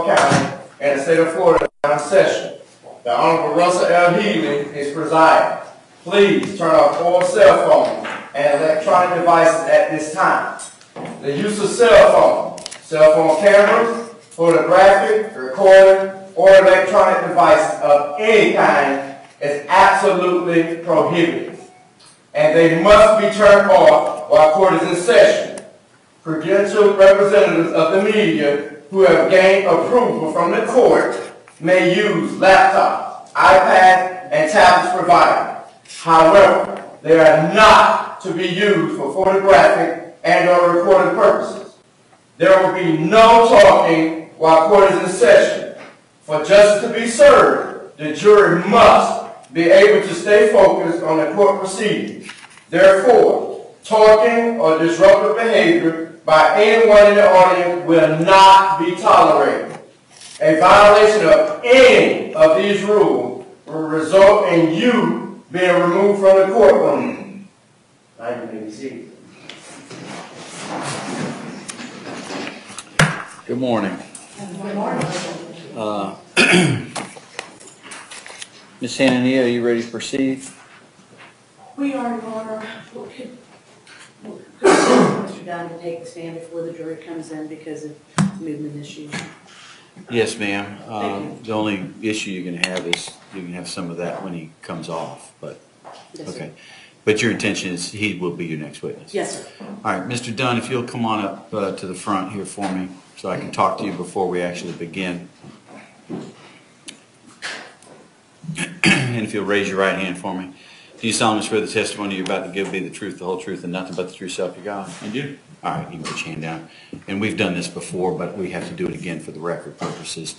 County and the state of Florida in session. The Honorable Russell L. Healy is presiding. Please turn off all cell phones and electronic devices at this time. The use of cell phone cameras, photographic, recording, or electronic devices of any kind is absolutely prohibited, and they must be turned off while court is in session. Prudential representatives of the media who have gained approval from the court may use laptops, iPads, and tablets provided. However, they are not to be used for photographic and/or recording purposes. There will be no talking while court is in session. For justice to be served, the jury must be able to stay focused on the court proceedings. Therefore, talking or disruptive behavior by anyone in the audience will not be tolerated. A violation of any of these rules will result in you being removed from the courtroom. Now you may be seated. Good morning. Good morning. Ms. Hanania, are you ready to proceed? We are, Your Honor. Could Mr. Dunn to take the stand before the jury comes in because of movement issues? Yes, ma'am. The only issue you're going to have is you can have some of that when he comes off. But Yes, okay. sir. But your intention is he will be your next witness. Yes, sir. All right, Mr. Dunn, if you'll come on up to the front here for me so I can talk to you before we actually begin. And if you'll raise your right hand for me. Do you solemnly swear the testimony you're about to give be the truth, the whole truth, and nothing but the truth, self you God? I do. All right, you can put your hand down. And we've done this before, but we have to do it again for the record purposes.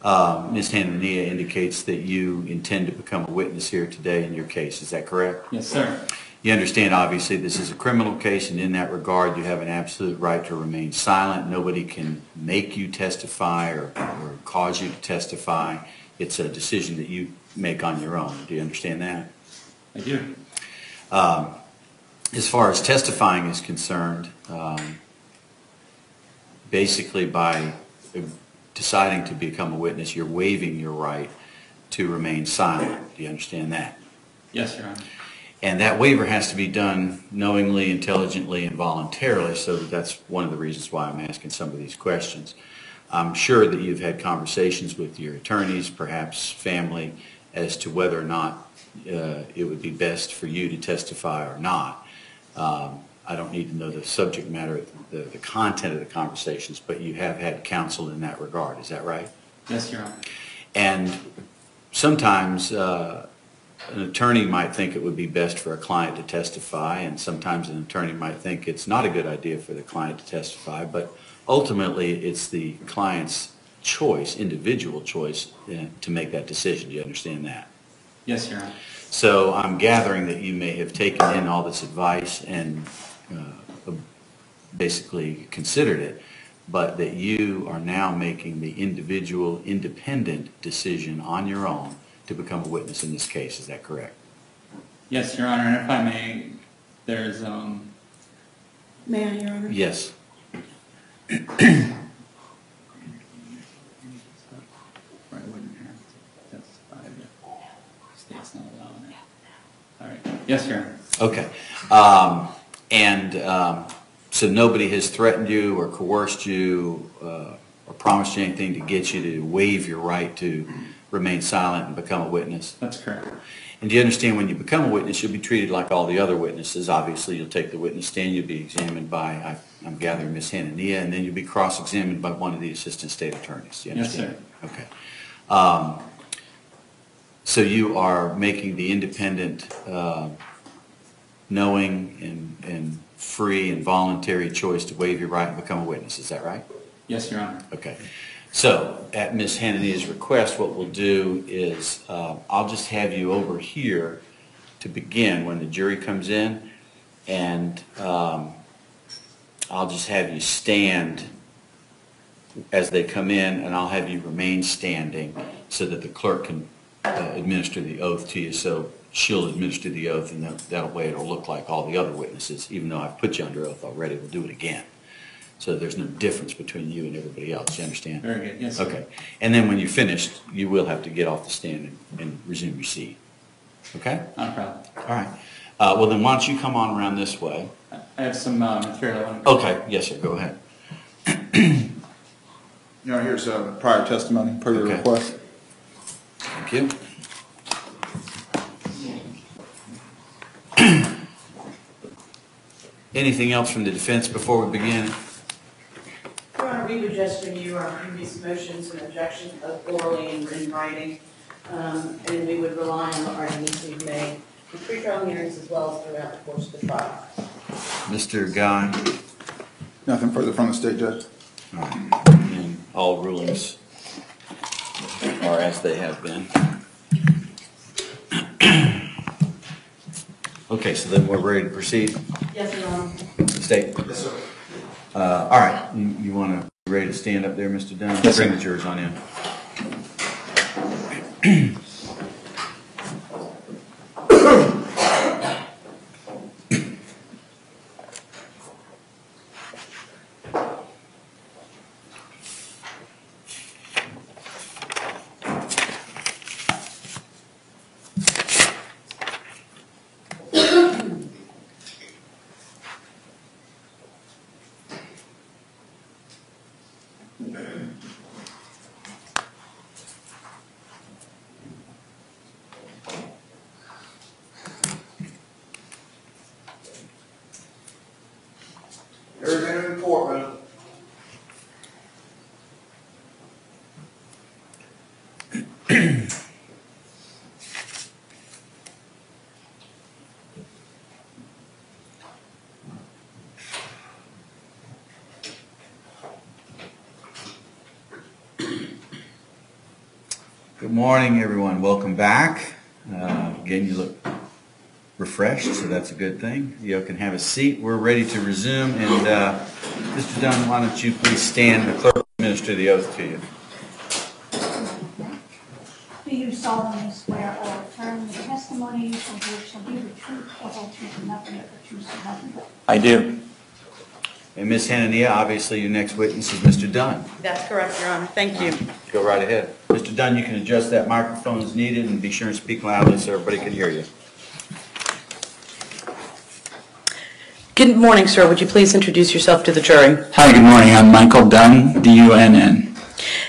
Ms. Hanania indicates that you intend to become a witness here today in your case. Is that correct? Yes, sir. You understand, obviously, this is a criminal case, and in that regard, you have an absolute right to remain silent. Nobody can make you testify or cause you to testify. It's a decision that you make on your own. Do you understand that? I do. As far as testifying is concerned, basically by deciding to become a witness, you're waiving your right to remain silent. Do you understand that? Yes, Your Honor. And that waiver has to be done knowingly, intelligently, and voluntarily, so that's one of the reasons why I'm asking some of these questions. I'm sure that you've had conversations with your attorneys, perhaps family, as to whether or not it would be best for you to testify or not. I don't need to know the subject matter, the content of the conversations, but you have had counsel in that regard. Is that right? Yes, Your Honor. And sometimes an attorney might think it would be best for a client to testify, and sometimes an attorney might think it's not a good idea for the client to testify, but ultimately it's the client's choice, individual choice, to make that decision. Do you understand that? Yes, Your Honor. So I'm gathering that you may have taken in all this advice and basically considered it, but that you are now making the individual, independent decision on your own to become a witness in this case. Is that correct? Yes, Your Honor. And if I may, there's May I, Your Honor? Yes. State's not allowing it. All right. Yes, Your Honor. Okay. So nobody has threatened you or coerced you or promised you anything to get you to waive your right to remain silent and become a witness? That's correct. And do you understand when you become a witness, you'll be treated like all the other witnesses? Obviously, you'll take the witness stand, you'll be examined by, I'm gathering, Ms. Hanania, and then you'll be cross-examined by one of the assistant state attorneys. Do you understand? Yes, sir. Okay. So you are making the independent, knowing and free and voluntary choice to waive your right and become a witness. Is that right? Yes, Your Honor. Okay. So at Ms. Hanania's request, what we'll do is I'll just have you over here to begin when the jury comes in, and I'll just have you stand as they come in, and I'll have you remain standing so that the clerk can administer the oath to you. So she'll administer the oath, and that way it'll look like all the other witnesses, even though I've put you under oath already. We'll do it again. So there's no difference between you and everybody else, you understand? Very good, yes, sir. Okay, and then when you're finished, you will have to get off the stand and resume your seat. Okay? Not a problem. All right. Well, then why don't you come on around this way? I have some material I want to. Okay, yes, sir, go ahead. Your Honor, here's prior testimony per your Okay. request. Thank you. Anything else from the defense before we begin? Your Honor, we would just renew our previous motions and objections both orally and in writing, and we would rely on the arguments we've made in pretrial hearings as well as throughout the course of the trial. Mr. Guy? Nothing further from the state judge. All right. And all rulings are as they have been. Okay, so then we're ready to proceed. Yes, Your Honor. State. Yes, sir. All right, you want to be ready to stand up there, Mr. Dunn? Yes, sir. Bring the jurors on in. Everything in the courtroom. Good morning, everyone. Welcome back. Again, you look refreshed, so that's a good thing. You can have a seat. We're ready to resume. And Mr. Dunn, why don't you please stand? The clerk will administer the oath to you. Do you solemnly swear or affirm the testimony you shall give shall be the truth, the whole truth, and nothing but the truth, so help you God? I do. And Ms. Hanania, obviously your next witness is Mr. Dunn. That's correct, Your Honor. Thank you. Go right ahead. Mr. Dunn, you can adjust that microphone as needed and be sure and speak loudly so everybody can hear you. Good morning, sir. Would you please introduce yourself to the jury? Hi, good morning. I'm Michael Dunn, D-U-N-N.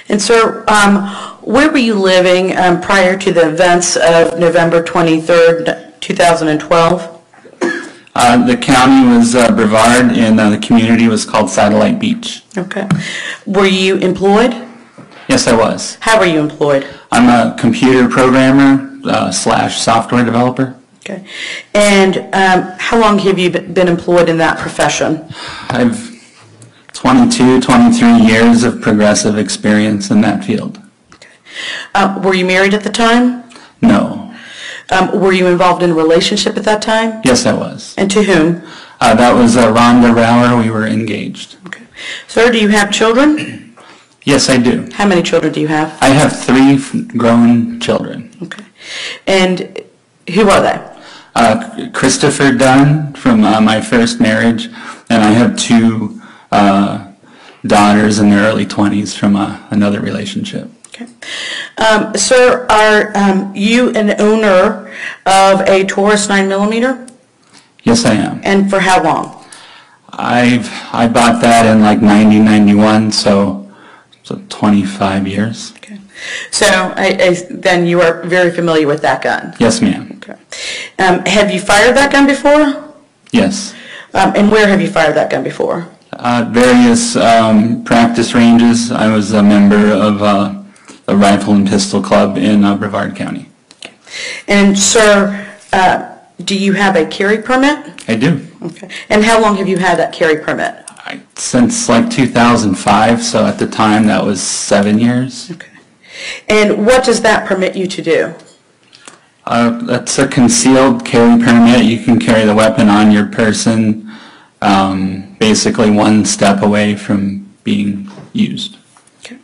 And sir, where were you living prior to the events of November 23rd, 2012? The county was Brevard, and the community was called Satellite Beach. Okay. Were you employed? Yes, I was. How were you employed? I'm a computer programmer slash software developer. Okay. And how long have you been employed in that profession? I've 22, 23 years of progressive experience in that field. Were you married at the time? No. Were you involved in a relationship at that time? Yes, I was. And to whom? That was Rhonda Rauer. We were engaged. Okay. Sir, do you have children? Yes, I do. How many children do you have? I have 3 grown children. Okay. And who are they? Christopher Dunn from my first marriage, and I have 2 daughters in their early 20s from another relationship. Okay. Sir, are you an owner of a Taurus 9mm? Yes, I am. And for how long? I bought that in like 1991, so 25 years. Okay. So then you are very familiar with that gun? Yes, ma'am. Okay. Have you fired that gun before? Yes. And where have you fired that gun before? Various practice ranges. I was a member of a rifle and pistol club in Brevard County. And sir, do you have a carry permit? I do. Okay. And how long have you had that carry permit? Since like 2005, so at the time that was 7 years. Okay. And what does that permit you to do? That's a concealed carry permit. You can carry the weapon on your person, basically one step away from being used. Okay.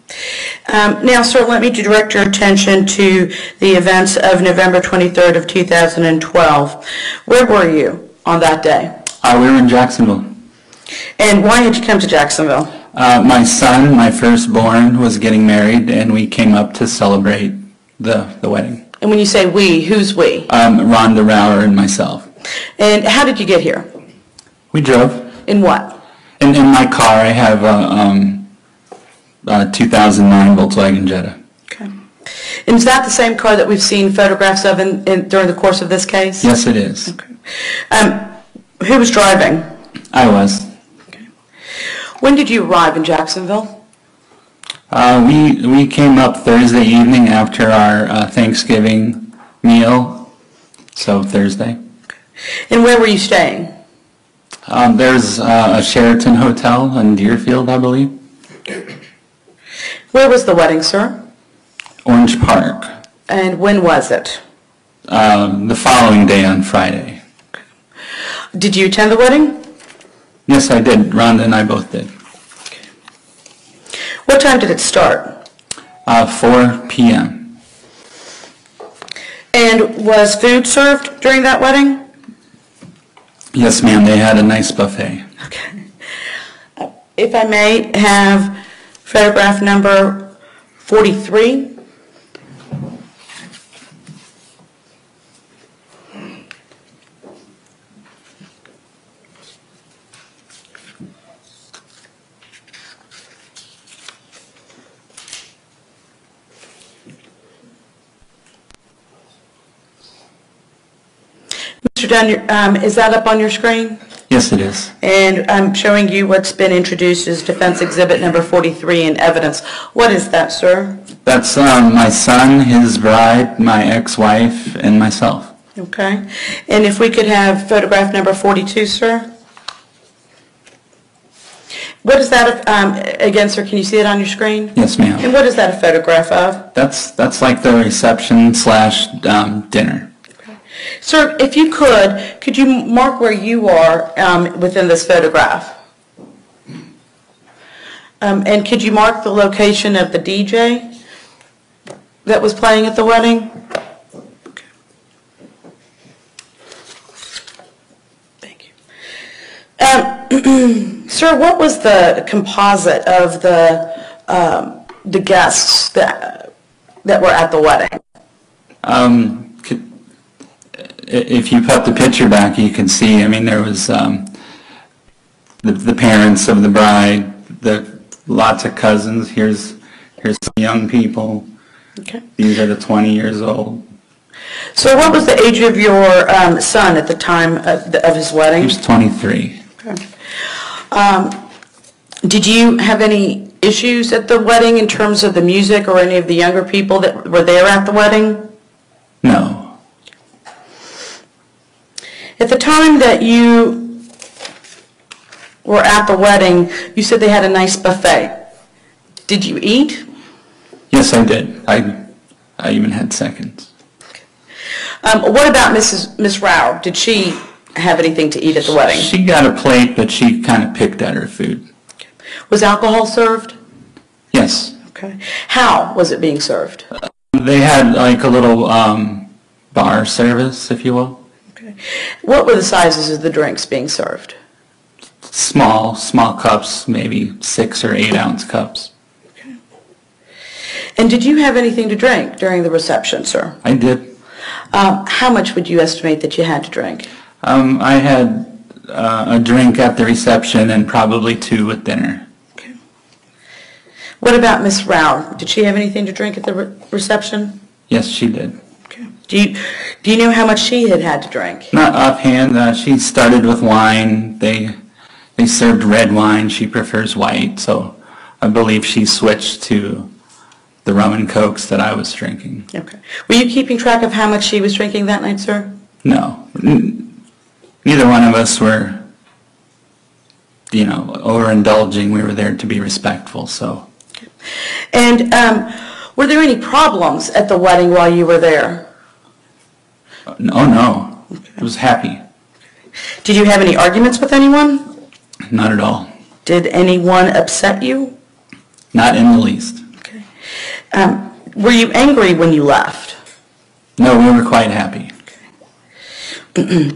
Now, sir, let me direct your attention to the events of November 23rd of 2012. Where were you on that day? We were in Jacksonville. And why did you come to Jacksonville? My son, my firstborn, was getting married, and we came up to celebrate the wedding. And when you say we, who's we? Rhonda Rauer and myself. And how did you get here? We drove. In what? In my car, I have a 2009 Volkswagen Jetta. Okay. And is that the same car that we've seen photographs of during the course of this case? Yes, it is. Okay. Who was driving? I was. Okay. When did you arrive in Jacksonville? We came up Thursday evening after our Thanksgiving meal, so Thursday. And where were you staying? There's a Sheraton Hotel in Deerfield, I believe. Where was the wedding, sir? Orange Park. And when was it? The following day on Friday. Did you attend the wedding? Yes, I did. Rhonda and I both did. What time did it start? 4 p.m. And was food served during that wedding? Yes, ma'am. They had a nice buffet. Okay. If I may have photograph number 43. Mr. Dunn, is that up on your screen? Yes, it is. And I'm showing you what's been introduced as defense exhibit number 43 in evidence. What is that, sir? That's my son, his bride, my ex-wife, and myself. Okay. And if we could have photograph number 42, sir? What is that, again, sir, can you see it on your screen? Yes, ma'am. And what is that a photograph of? That's like the reception / dinner. Sir, if you could you mark where you are within this photograph? And could you mark the location of the DJ that was playing at the wedding? Okay. Thank you. Sir, what was the composite of the guests that were at the wedding? If you put the picture back, you can see, I mean, there was the parents of the bride, lots of cousins. Here's some young people. Okay. These are the 20 years old. So what was the age of your son at the time of his wedding? He was 23. Okay. Did you have any issues at the wedding in terms of the music or any of the younger people that were there at the wedding? No. At the time that you were at the wedding, you said they had a nice buffet. Did you eat? Yes, I did. I even had seconds. What about Miss Rao? Did she have anything to eat at the wedding? She got a plate, but she kind of picked at her food. Was alcohol served? Yes. Okay. How was it being served? They had like a little bar service, if you will. Okay. What were the sizes of the drinks being served? Small cups, maybe 6 or 8 ounce cups. Okay. And did you have anything to drink during the reception, sir? I did. How much would you estimate that you had to drink? I had a drink at the reception and probably 2 with dinner. Okay. What about Miss Rao? Did she have anything to drink at the reception? Yes, she did. Okay. Do you know how much she had to drink? Not offhand. She started with wine. They served red wine. She prefers white, so I believe she switched to the rum and cokes that I was drinking. Okay. Were you keeping track of how much she was drinking that night, sir? No. Neither one of us were, overindulging. We were there to be respectful, so. Okay. And were there any problems at the wedding while you were there? No. Okay. It was happy. Did you have any arguments with anyone? Not at all. Did anyone upset you? Not in the least. Okay. Were you angry when you left? No, we were quite happy. Okay.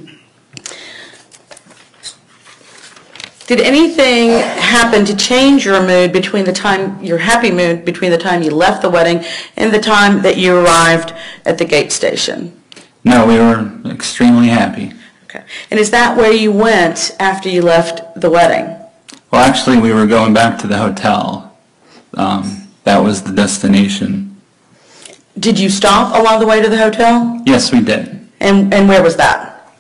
Did anything happen to change your mood between the time, your happy mood, between the time you left the wedding and the time that you arrived at the gate station? No, we were extremely happy. Okay. And is that where you went after you left the wedding? Well, actually, we were going back to the hotel. That was the destination. Did you stop along the way to the hotel? Yes, we did. And where was that?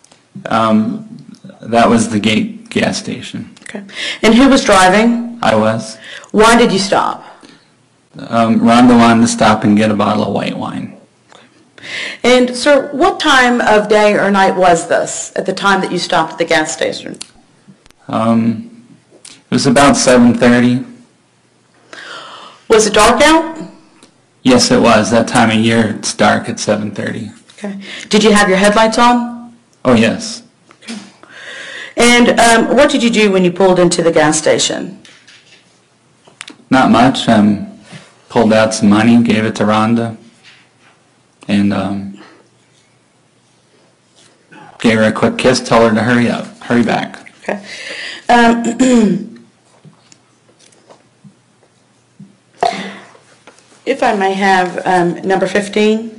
That was the gate gas station. Okay. And who was driving? I was. Why did you stop? Rhonda wanted to stop and get a bottle of white wine. And sir, what time of day or night was this at the time that you stopped at the gas station? It was about 7:30. Was it dark out? Yes, it was. That time of year, it's dark at 7:30. Okay. Did you have your headlights on? Oh, yes. And what did you do when you pulled into the gas station? Not much. Pulled out some money, gave it to Rhonda, and gave her a quick kiss, told her to hurry up, hurry back. Okay. If I may have number 15.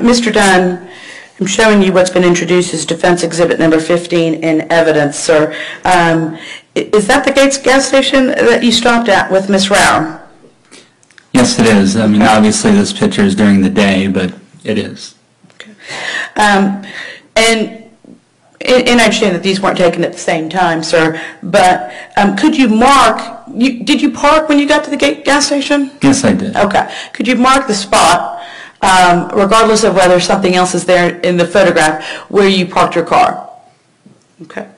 Mr. Dunn, I'm showing you what's been introduced as defense exhibit number 15 in evidence, sir. Is that the Gates gas station that you stopped at with Miss Rao? Yes, it is. I mean, obviously this picture is during the day, but it is. Okay. And I understand that these weren't taken at the same time, sir, but could you mark, did you park when you got to the Gate gas station? Yes, I did. Okay. Could you mark the spot, regardless of whether something else is there in the photograph, where you parked your car? Okay.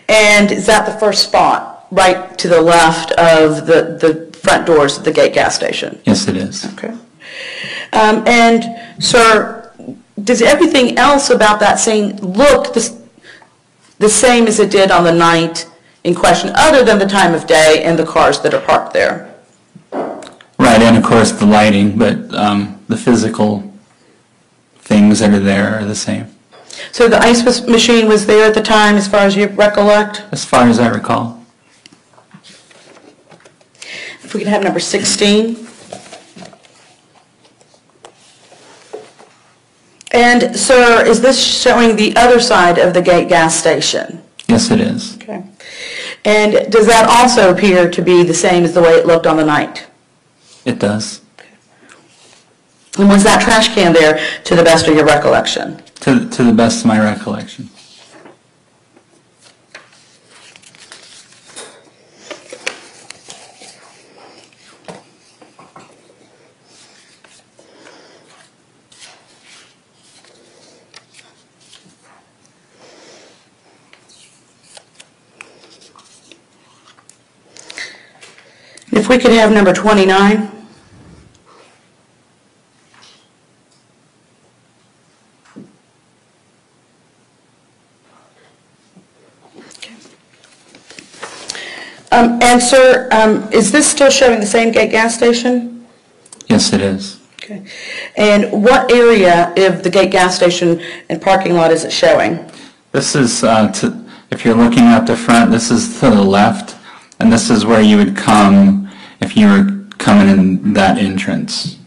And is that the first spot, right to the left of the front doors of the Gate gas station? Yes, it is. Okay. And, sir, does everything else about that scene look the same as it did on the night in question, other than the time of day and the cars that are parked there? Right, and of course the lighting, but the physical things that are there are the same. So the ice machine was there at the time, as far as you recollect? As far as I recall. If we could have number 16. And, sir, is this showing the other side of the Gate gas station? Yes, it is. Okay. And does that also appear to be the same as the way it looked on the night? It does. And was that trash can there to the best of your recollection? To the best of my recollection. If we could have number 29. And sir, is this still showing the same Gate gas station? Yes, it is. Okay. And what area of the Gate gas station and parking lot is it showing? This is, if you're looking at the front, this is to the left, and this is where you would come if you were coming in that entrance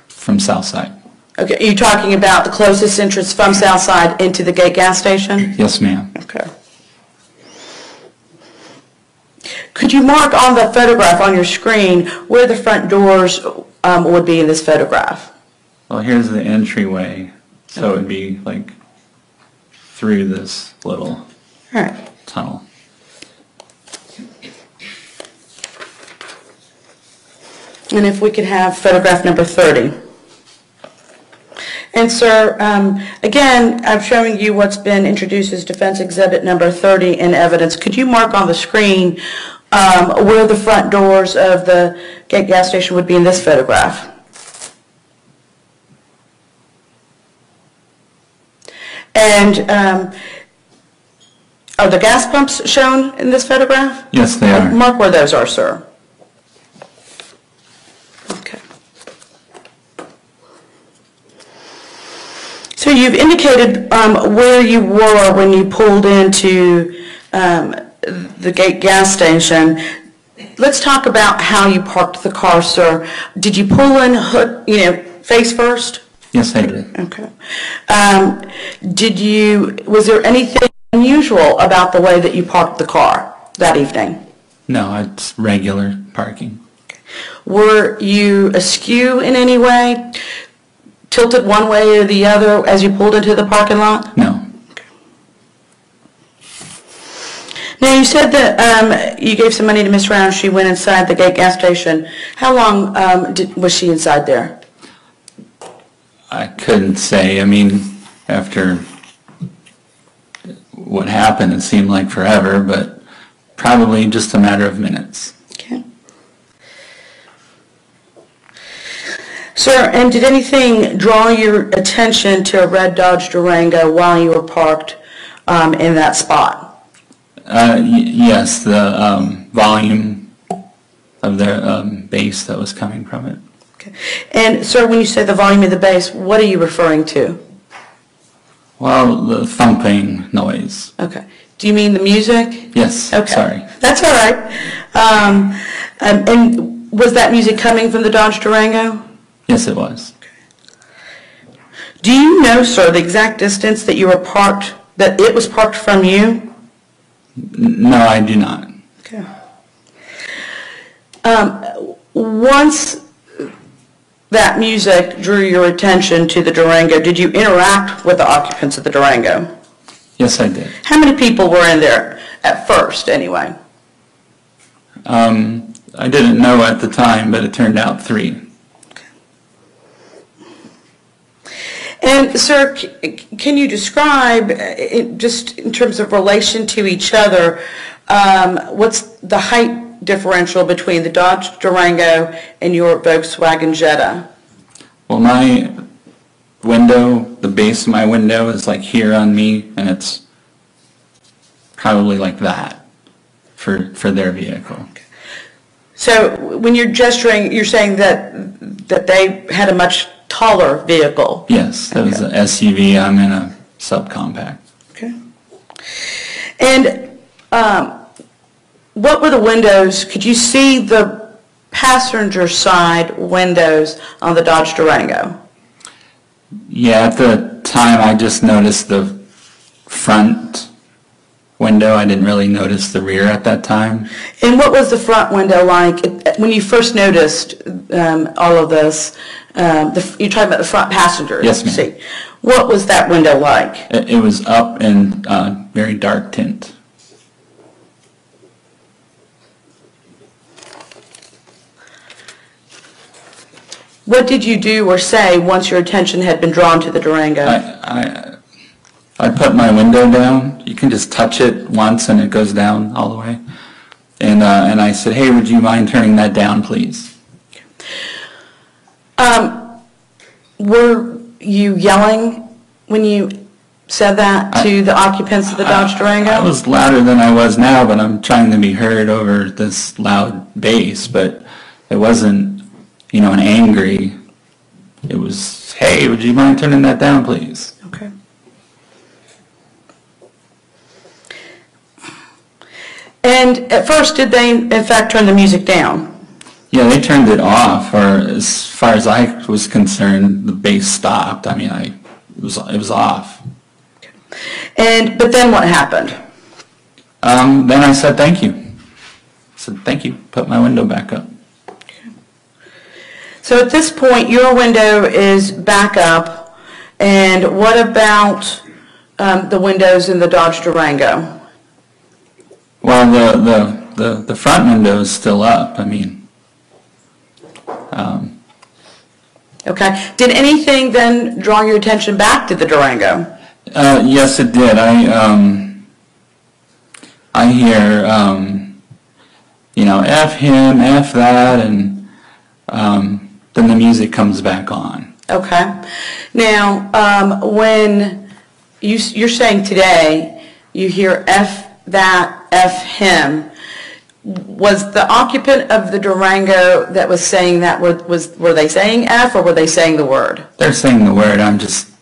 from Southside. Okay, are you talking about the closest entrance from Southside into the Gate gas station? Yes, ma'am. Okay. Could you mark on the photograph on your screen where the front doors would be in this photograph? Well, here's the entryway, so it would be like through this little tunnel. And if we could have photograph number 30. And sir, again, I'm showing you what's been introduced as defense exhibit number 30 in evidence. Could you mark on the screen where the front doors of the Gate gas station would be in this photograph? And are the gas pumps shown in this photograph? Yes, they are. Mark where those are, sir. Okay. you've indicated where you were when you pulled into the gate gas station. Let's talk about how you parked the car, sir. Did you pull in hood, face first? Yes, I did. Okay. Was there anything unusual about the way that you parked the car that evening? No, it's regular parking. Were you askew in any way? Tilted one way or the other as you pulled into the parking lot? No. Now, you said that you gave some money to Miss Round. She went inside the gate gas station. How long was she inside there? I couldn't say. I mean, after what happened, it seemed like forever, but probably just a matter of minutes. Okay. Sir, and did anything draw your attention to a red Dodge Durango while you were parked in that spot? Yes, the volume of the bass that was coming from it. Okay. And, sir, when you say the volume of the bass, what are you referring to? Well, the thumping noise. Okay. Do you mean the music? Yes, Okay. sorry. That's all right. And was that music coming from the Dodge Durango? Yes, it was. Do you know, sir, the exact distance that you were parked, that it was parked from you? No, I do not. Okay. Once that music drew your attention to the Durango, did you interact with the occupants of the Durango? Yes, I did. How many people were in there at first, anyway? I didn't know at the time, but it turned out 3. And, sir, can you describe, just in terms of relation to each other, what's the height differential between the Dodge Durango and your Volkswagen Jetta? Well, my window, the base of my window is like here on me, and it's probably like that for their vehicle. So when you're gesturing, you're saying that they had a much taller vehicle? Yes, that was an SUV. I'm in a subcompact. Okay. And what were the windows? Could you see the passenger side windows on the Dodge Durango? Yeah, at the time I just noticed the front window. I didn't really notice the rear at that time. And what was the front window like when you first noticed all of this? You're talking about the front passenger Yes, ma'am. seat. What was that window like? It was up in very dark tint. What did you do or say once your attention had been drawn to the Durango? I put my window down. You can just touch it once and it goes down all the way. And I said, hey, would you mind turning that down, please? Were you yelling when you said that to the occupants of the Dodge Durango? I was louder than I was now, but I'm trying to be heard over this loud bass. But it wasn't, an angry. It was, hey, would you mind turning that down, please? Okay. And at first, did they, in fact, turn the music down? Yeah, they turned it off, or as far as I was concerned, the bass stopped. I mean, it was off. But then what happened? Then I said thank you. I said thank you. Put my window back up. So at this point, your window is back up, and what about the windows in the Dodge Durango? Well, the front window is still up. I mean. Okay. Did anything then draw your attention back to the Durango? Yes, it did. I hear, F him, F that, and then the music comes back on. Okay. Now, when you're saying today, you hear F that, F him, was the occupant of the Durango that was saying that, were they saying F or were they saying the word? They're saying the word. I'm just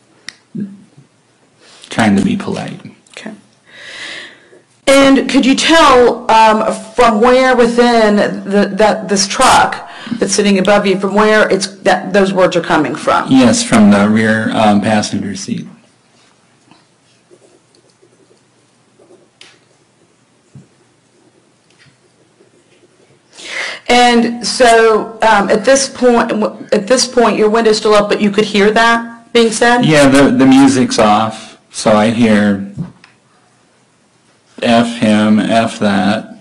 trying to be polite. Okay. And could you tell from where within this truck that's sitting above you, from where those words are coming from? Yes, from the rear passenger seat. And so at this point, your window's still up, but you could hear that being said? Yeah, the music's off, so I hear F him, F that,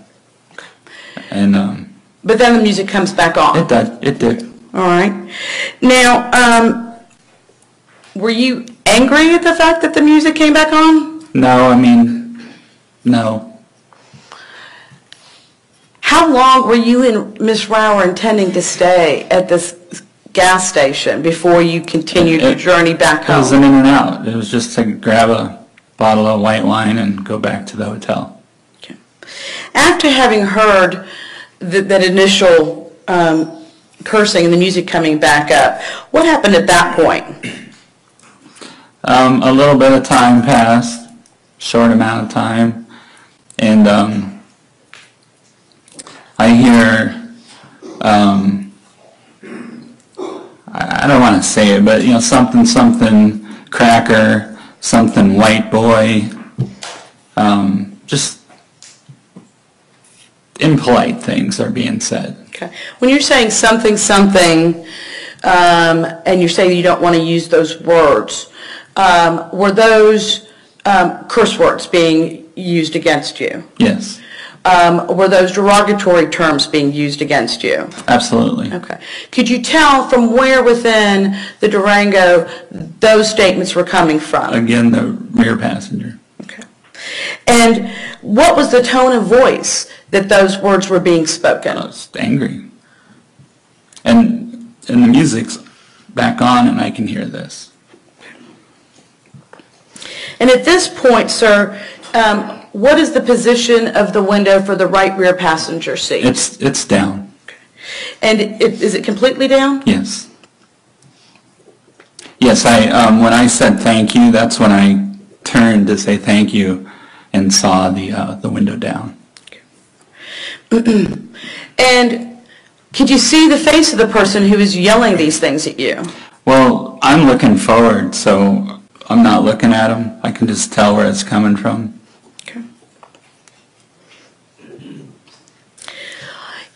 and But then the music comes back on. it did. All right. Now, were you angry at the fact that the music came back on? No, I mean, no. How long were you and Ms. Rauer intending to stay at this gas station before you continued your journey back It was home? an in and out. It was just to grab a bottle of white wine and go back to the hotel. Okay. After having heard that initial cursing and the music coming back up, what happened at that point? A little bit of time passed, short amount of time, and I hear, I don't want to say it, but something cracker, something white boy, just impolite things are being said. Okay. When you're saying something, and you're saying you don't want to use those words, were those curse words being used against you? Yes, Were those derogatory terms being used against you? absolutely. Okay. Could you tell from where within the Durango those statements were coming from? Again, the rear passenger. Okay. And what was the tone of voice that those words were being spoken? I was angry. And the music's back on and I can hear this. And at this point, sir, what is the position of the window for the right rear passenger seat? It's down. And is it completely down? Yes. Yes, when I said thank you, that's when I turned to say thank you and saw the window down. And could you see the face of the person who is yelling these things at you? Well, I'm looking forward, so I'm not looking at him. I can just tell where it's coming from. Okay.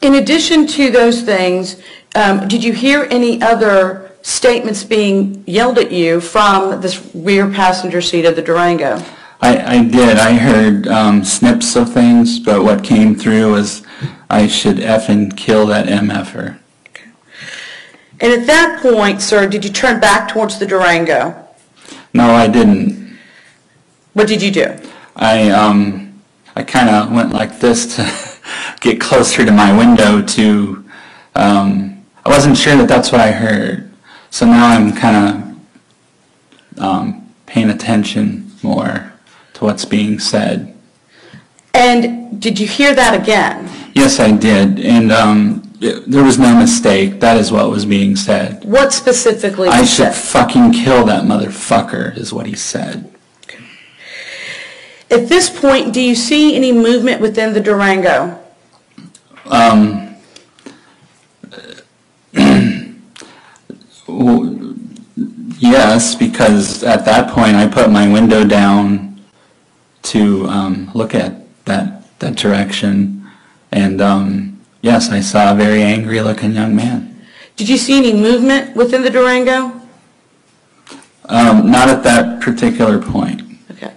In addition to those things, did you hear any other statements being yelled at you from this rear passenger seat of the Durango? I did. I heard snips of things, but what came through was I should effing kill that MFer. Okay. And at that point, sir, did you turn back towards the Durango? No, I didn't. What did you do? I kind of went like this to get closer to my window to, I wasn't sure that that's what I heard. So now I'm kind of paying attention more to what's being said. And did you hear that again? Yes, I did. And there was no mistake. That is what was being said. What specifically I was should said? fucking kill that motherfucker is what he said. At this point, do you see any movement within the Durango? Yes, because at that point I put my window down to look at that direction, and yes, I saw a very angry looking young man. Did you see any movement within the Durango? Not at that particular point. Okay.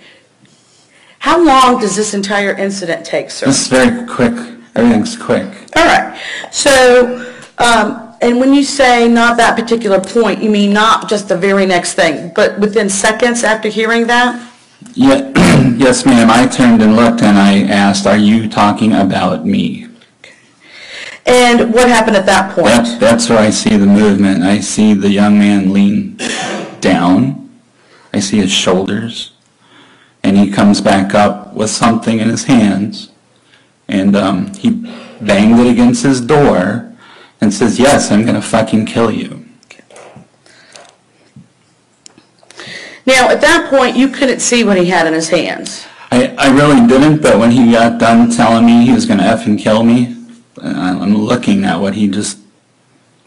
How long does this entire incident take, sir? This is very quick. Everything's quick. All right. So, and when you say not that particular point, you mean not just the very next thing, but within seconds after hearing that? Yeah, yes, ma'am. I turned and looked and I asked, "Are you talking about me?" And what happened at that point? That's where I see the movement. I see the young man lean down. I see his shoulders. And he comes back up with something in his hands. And he banged it against his door and says, "Yes, I'm going to fucking kill you." Now, at that point, you couldn't see what he had in his hands. I really didn't, but when he got done telling me he was going to effing kill me, I'm looking at what he just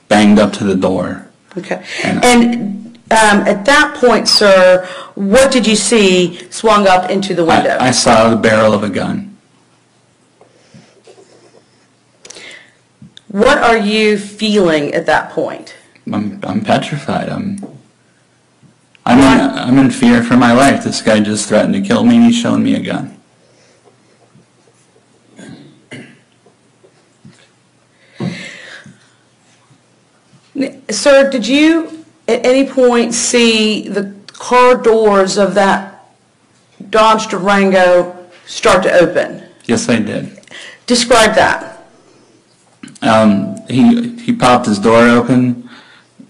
banged up to the door. Okay. And at that point, sir, what did you see swung up into the window? I saw the barrel of a gun. What are you feeling at that point? I'm petrified. I'm in fear for my life. This guy just threatened to kill me and he's showing me a gun. Sir, did you at any point see the car doors of that Dodge Durango start to open? Yes, I did. Describe that. He popped his door open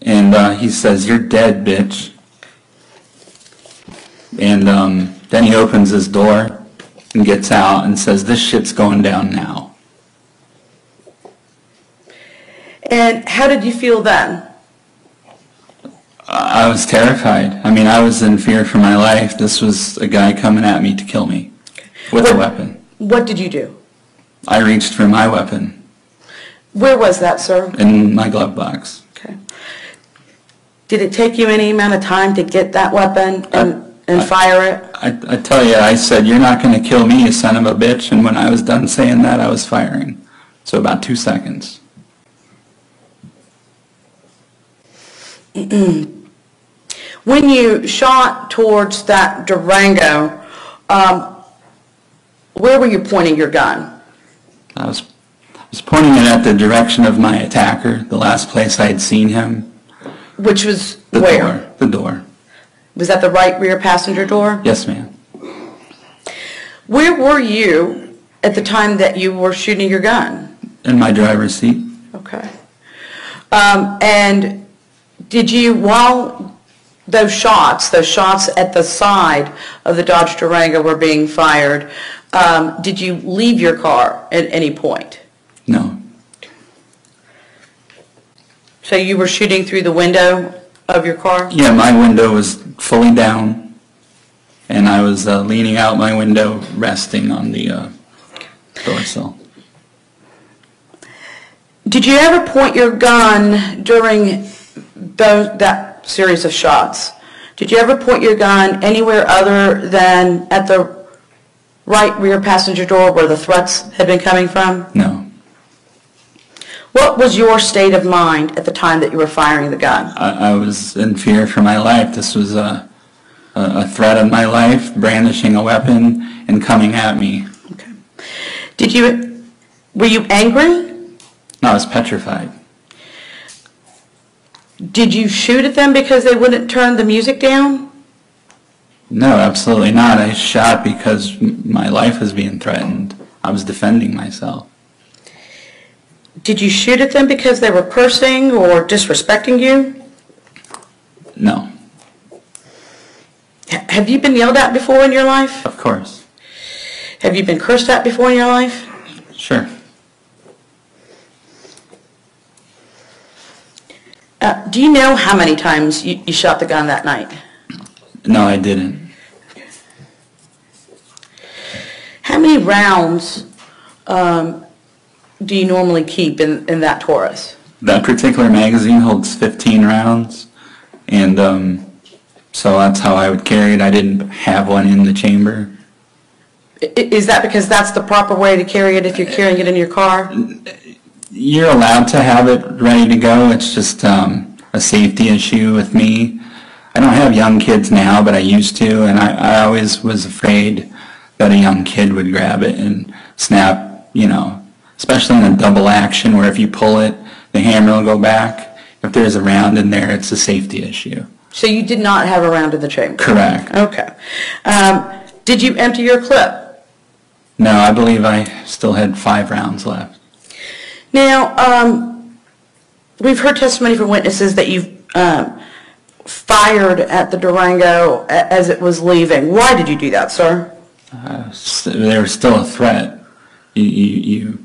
and he says, "You're dead, bitch." And then he opens his door and gets out and says, "This shit's going down now." And how did you feel then? I was terrified. I mean, I was in fear for my life. This was a guy coming at me to kill me with a weapon. What did you do? I reached for my weapon Where was that, sir? in my glove box. Okay. Did it take you any amount of time to get that weapon and fire it? I tell you, I said, "You're not going to kill me, you son of a bitch." And when I was done saying that, I was firing. So about 2 seconds. When you shot towards that Durango, where were you pointing your gun? I was pointing it at the direction of my attacker, the last place I had seen him. Which was The where? door. The door. Was that the right rear passenger door? Yes, ma'am. Where were you at the time that you were shooting your gun? In my driver's seat. Okay. And did you, while those shots at the side of the Dodge Durango were being fired, did you leave your car at any point? No. So you were shooting through the window of your car? Yeah, my window was fully down, and I was leaning out my window, resting on the door sill. Did you ever point your gun during that series of shots? Did you ever point your gun anywhere other than at the right rear passenger door where the threats had been coming from? No. What was your state of mind at the time that you were firing the gun? I was in fear for my life. This was a threat on my life, brandishing a weapon and coming at me. Okay. Were you angry? No, I was petrified. Did you shoot at them because they wouldn't turn the music down? No, absolutely not. I shot because my life was being threatened. I was defending myself. Did you shoot at them because they were cursing or disrespecting you? No. Have you been yelled at before in your life? Of course. Have you been cursed at before in your life? Sure. Do you know how many times you shot the gun that night? No, I didn't. How many rounds do you normally keep in that Taurus? That particular magazine holds 15 rounds, and so that's how I would carry it. I didn't have one in the chamber. Is that because that's the proper way to carry it if you're carrying it in your car? You're allowed to have it ready to go. It's just a safety issue with me. I don't have young kids now, but I used to, and I always was afraid that a young kid would grab it and snap, especially in a double action where if you pull it, the hammer will go back. If there's a round in there, it's a safety issue. So you did not have a round in the chamber? Correct. Okay. Did you empty your clip? No, I believe I still had 5 rounds left. Now, we've heard testimony from witnesses that you've fired at the Durango as it was leaving. Why did you do that, sir? There was still a threat. You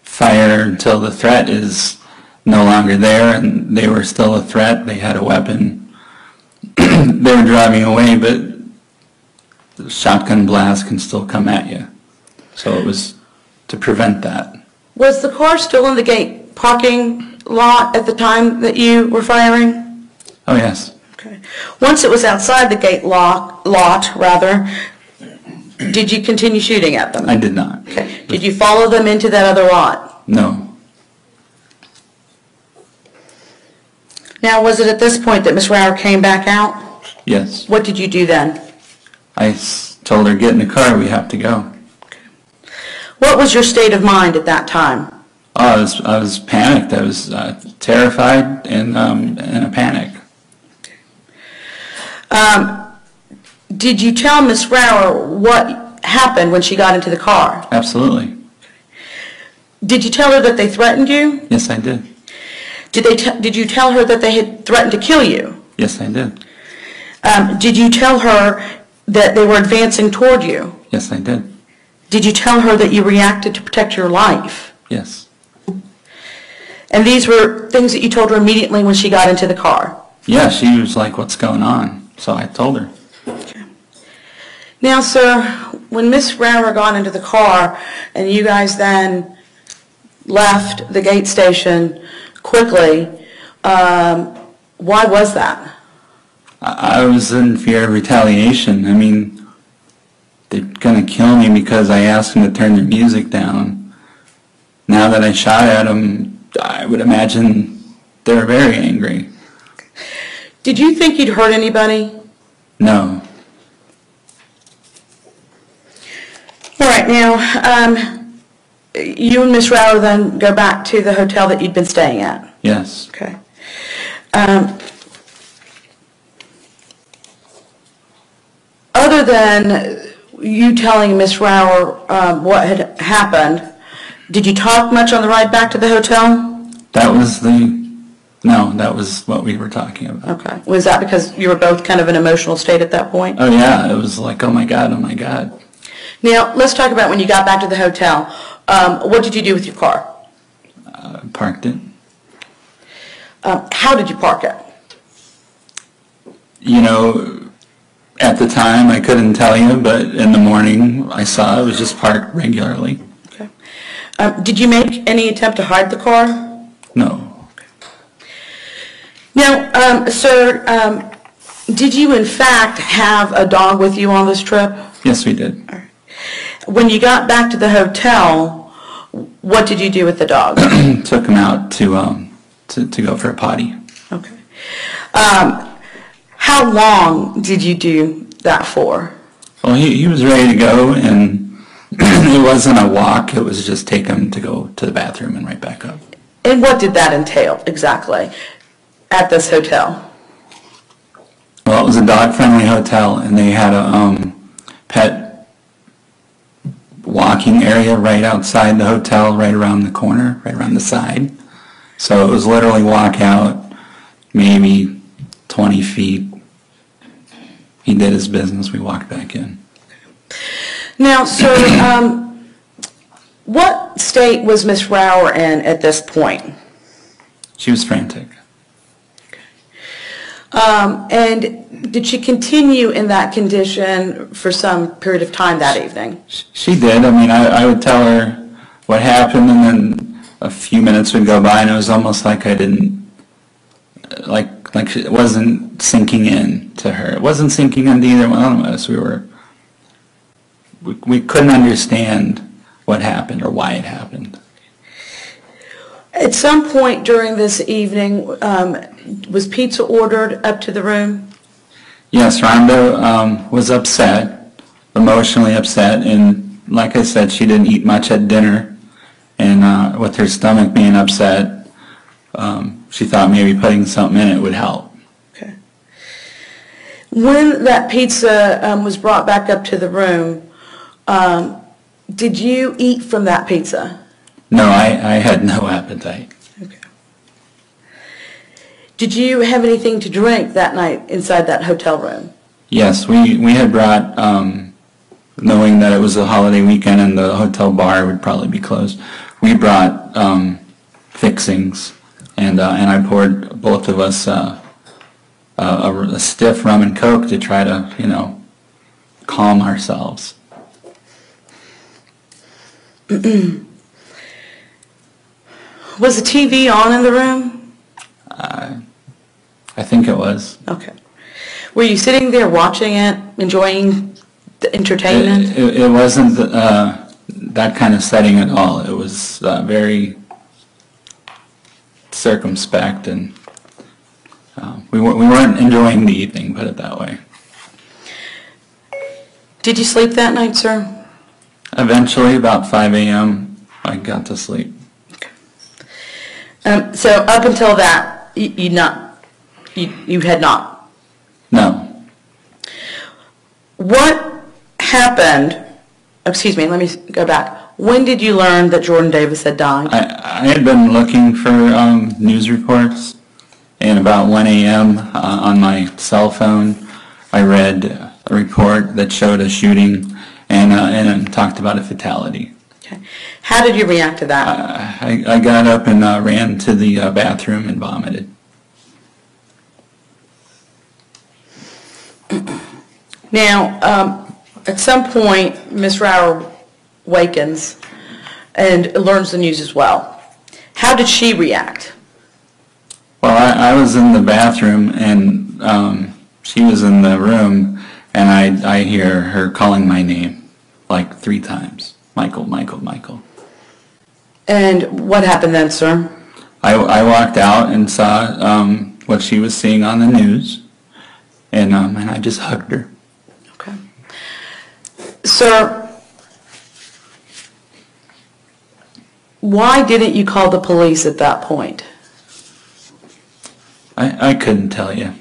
fire until the threat is no longer there, and they were still a threat. They had a weapon. they were driving away, but the shotgun blast can still come at you. So it was to prevent that. Was the car still in the gate parking lot at the time that you were firing? Oh, yes. Okay. Once it was outside the gate lot, did you continue shooting at them? I did not. Okay. Did you follow them into that other lot? No. Now, was it at this point that Ms. Rower came back out? Yes. What did you do then? I told her, get in the car, we have to go. What was your state of mind at that time? Oh, I was panicked. I was terrified and in a panic. Did you tell Ms. Rower what happened when she got into the car? Absolutely. Did you tell her that they threatened you? Yes, I did. Did you tell her that they had threatened to kill you? Yes, I did. Did you tell her that they were advancing toward you? Yes, I did. Did you tell her that you reacted to protect your life? Yes. And these were things that you told her immediately when she got into the car? Yeah, she was like, what's going on? So I told her. Okay. Now, sir, when Miss Rower got into the car and you guys then left the gate station quickly, why was that? I was in fear of retaliation. I mean, they're going to kill me because I asked them to turn their music down. Now that I shot at them, I would imagine they're very angry. Did you think you'd hurt anybody? No. All right, now, you and Miss Rower then go back to the hotel that you'd been staying at? Yes. Okay. Other than you telling Miss Rower what had happened, did you talk much on the ride back to the hotel? That was what we were talking about. Okay. Was that because you were both kind of in an emotional state at that point? Oh yeah, it was like, oh my God, oh my God. Now, let's talk about when you got back to the hotel. What did you do with your car? Parked it. How did you park it? You know, at the time I couldn't tell you, but in the morning I saw it was just parked regularly. Okay. Did you make any attempt to hide the car? No. Now, sir, did you in fact have a dog with you on this trip? Yes, we did. All right. When you got back to the hotel, what did you do with the dog? Took him out to go for a potty. Okay. How long did you do that for? Well, he was ready to go, and it wasn't a walk. It was just take him to go to the bathroom and right back up. And what did that entail exactly at this hotel? Well, it was a dog-friendly hotel, and they had a pet walking area right outside the hotel, right around the corner, right around the side. So it was literally walk out, maybe 20 feet. He did his business. We walked back in. Now, sir, what state was Miss Rower in at this point? She was frantic. And did she continue in that condition for some period of time that evening? She did. I mean, I would tell her what happened, and then a few minutes would go by, and it was almost like I didn't, like it wasn't sinking in to her. It wasn't sinking into either one of us. We couldn't understand what happened or why it happened. At some point during this evening, was pizza ordered up to the room? Yes, Rhonda was upset, emotionally upset, and like I said, she didn't eat much at dinner, and with her stomach being upset, she thought maybe putting something in it would help. Okay. When that pizza was brought back up to the room, did you eat from that pizza? No, I had no appetite. Okay. Did you have anything to drink that night inside that hotel room? Yes, we had brought, knowing that it was a holiday weekend and the hotel bar would probably be closed, we brought fixings, and I poured both of us a stiff rum and coke to try to, calm ourselves. Was the TV on in the room? I think it was. Okay. Were you sitting there watching it, enjoying the entertainment? It wasn't that kind of setting at all. It was very circumspect, and we weren't enjoying the evening, put it that way. Did you sleep that night, sir? Eventually, about 5 a.m., I got to sleep. So up until that, you had not. No. What happened? Excuse me. Let me go back. When did you learn that Jordan Davis had died? I had been looking for news reports, and about 1 a.m. On my cell phone, I read a report that showed a shooting and talked about a fatality. Okay. How did you react to that? I got up and ran to the bathroom and vomited. Now, at some point, Ms. Rauer wakens and learns the news as well. How did she react? Well, I was in the bathroom, and she was in the room, and I hear her calling my name like 3 times. Michael, Michael, Michael. And what happened then, sir? I walked out and saw what she was seeing on the news, and I just hugged her. Okay. Sir, why didn't you call the police at that point? I couldn't tell you.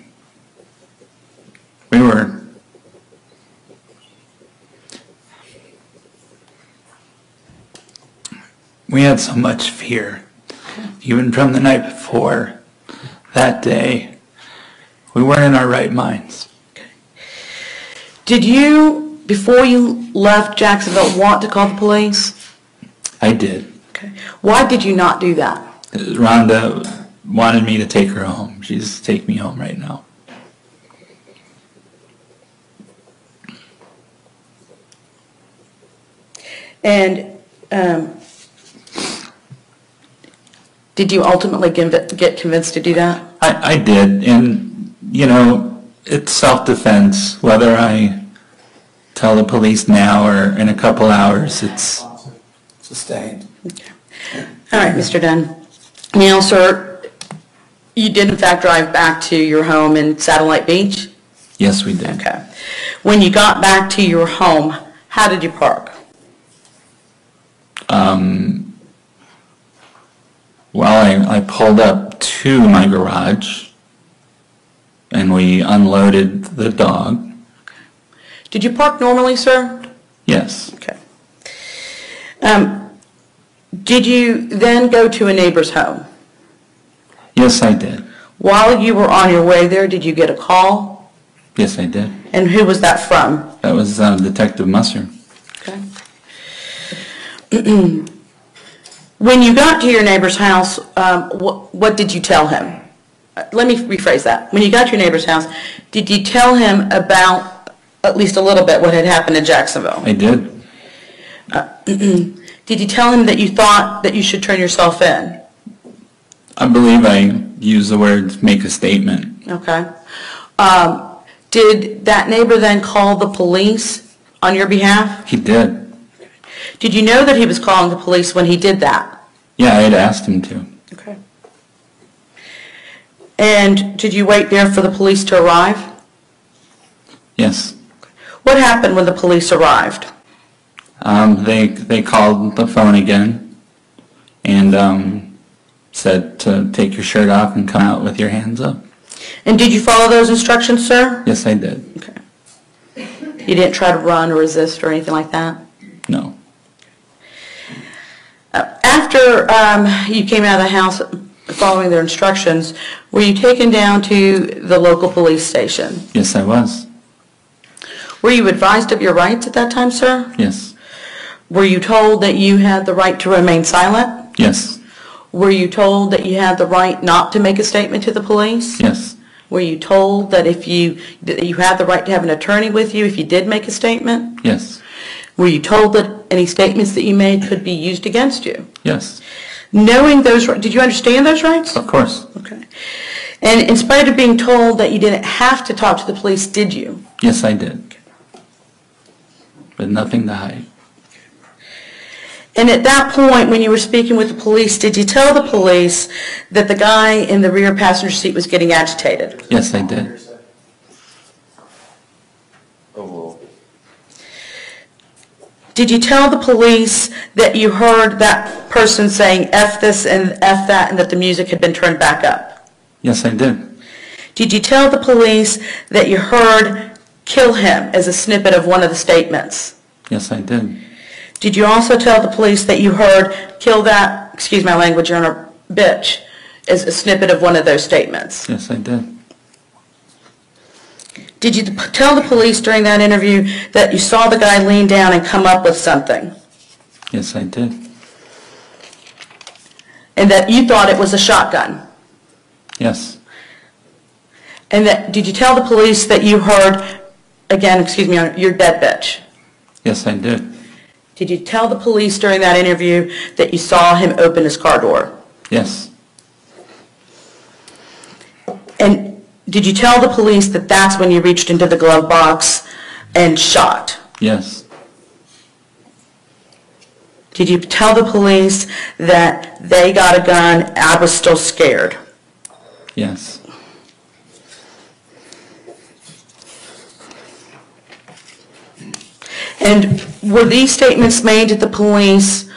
We had so much fear, even from the night before, that day. We weren't in our right minds. Did you, before you left Jacksonville, want to call the police? I did. Okay. Why did you not do that? Rhonda wanted me to take her home. She's take me home right now. And did you ultimately get convinced to do that? I did, and it's self-defense. Whether I tell the police now or in a couple hours, it's Sustained. Okay. All right, Mr. Dunn. Now, sir, you did in fact drive back to your home in Satellite Beach? yes, we did. Okay. When you got back to your home, how did you park? Well, I pulled up to my garage, and we unloaded the dog. Did you park normally, sir? Yes. Okay. Did you then go to a neighbor's home? Yes, I did. While you were on your way there, did you get a call? Yes, I did. And who was that from? That was Detective Musser. Okay. When you got to your neighbor's house, what did you tell him? Let me rephrase that. When you got to your neighbor's house, did you tell him about, at least a little bit, what had happened in Jacksonville? I did. Did you tell him that you thought that you should turn yourself in? I believe I used the words "make a statement." Okay. Did that neighbor then call the police on your behalf? He did. Did you know that he was calling the police when he did that? Yeah, I had asked him to. Okay. And did you wait there for the police to arrive? Yes. What happened when the police arrived? They called the phone again and said to take your shirt off and come out with your hands up. And did you follow those instructions, sir? Yes, I did. Okay. You didn't try to run or resist or anything like that? No. After you came out of the house following their instructions, were you taken down to the local police station? Yes, I was. Were you advised of your rights at that time, sir? Yes. Were you told that you had the right to remain silent? Yes. Were you told that you had the right not to make a statement to the police? Yes. Were you told that that you had the right to have an attorney with you if you did make a statement? Yes. Were you told that any statements that you made could be used against you? Yes. Knowing those, did you understand those rights? Of course. Okay. And in spite of being told that you didn't have to talk to the police, did you? Yes, I did. But nothing to hide. And at that point, when you were speaking with the police, did you tell the police that the guy in the rear passenger seat was getting agitated? Yes, I did. Did you tell the police that you heard that person saying F this and F that and that the music had been turned back up? Yes, I did. Did you tell the police that you heard kill him as a snippet of one of the statements? Yes, I did. Did you also tell the police that you heard kill that, excuse my language, Your Honor, bitch, as a snippet of one of those statements? Yes, I did. Did you tell the police during that interview that you saw the guy lean down and come up with something? Yes, I did. And that you thought it was a shotgun? Yes. And that, did you tell the police that you heard, again, excuse me, Your Honor, you're dead bitch? Yes, I did. Did you tell the police during that interview that you saw him open his car door? Yes. And did you tell the police that that's when you reached into the glove box and shot? Yes. Did you tell the police that they got a gun, I was still scared? Yes. And were these statements made to the police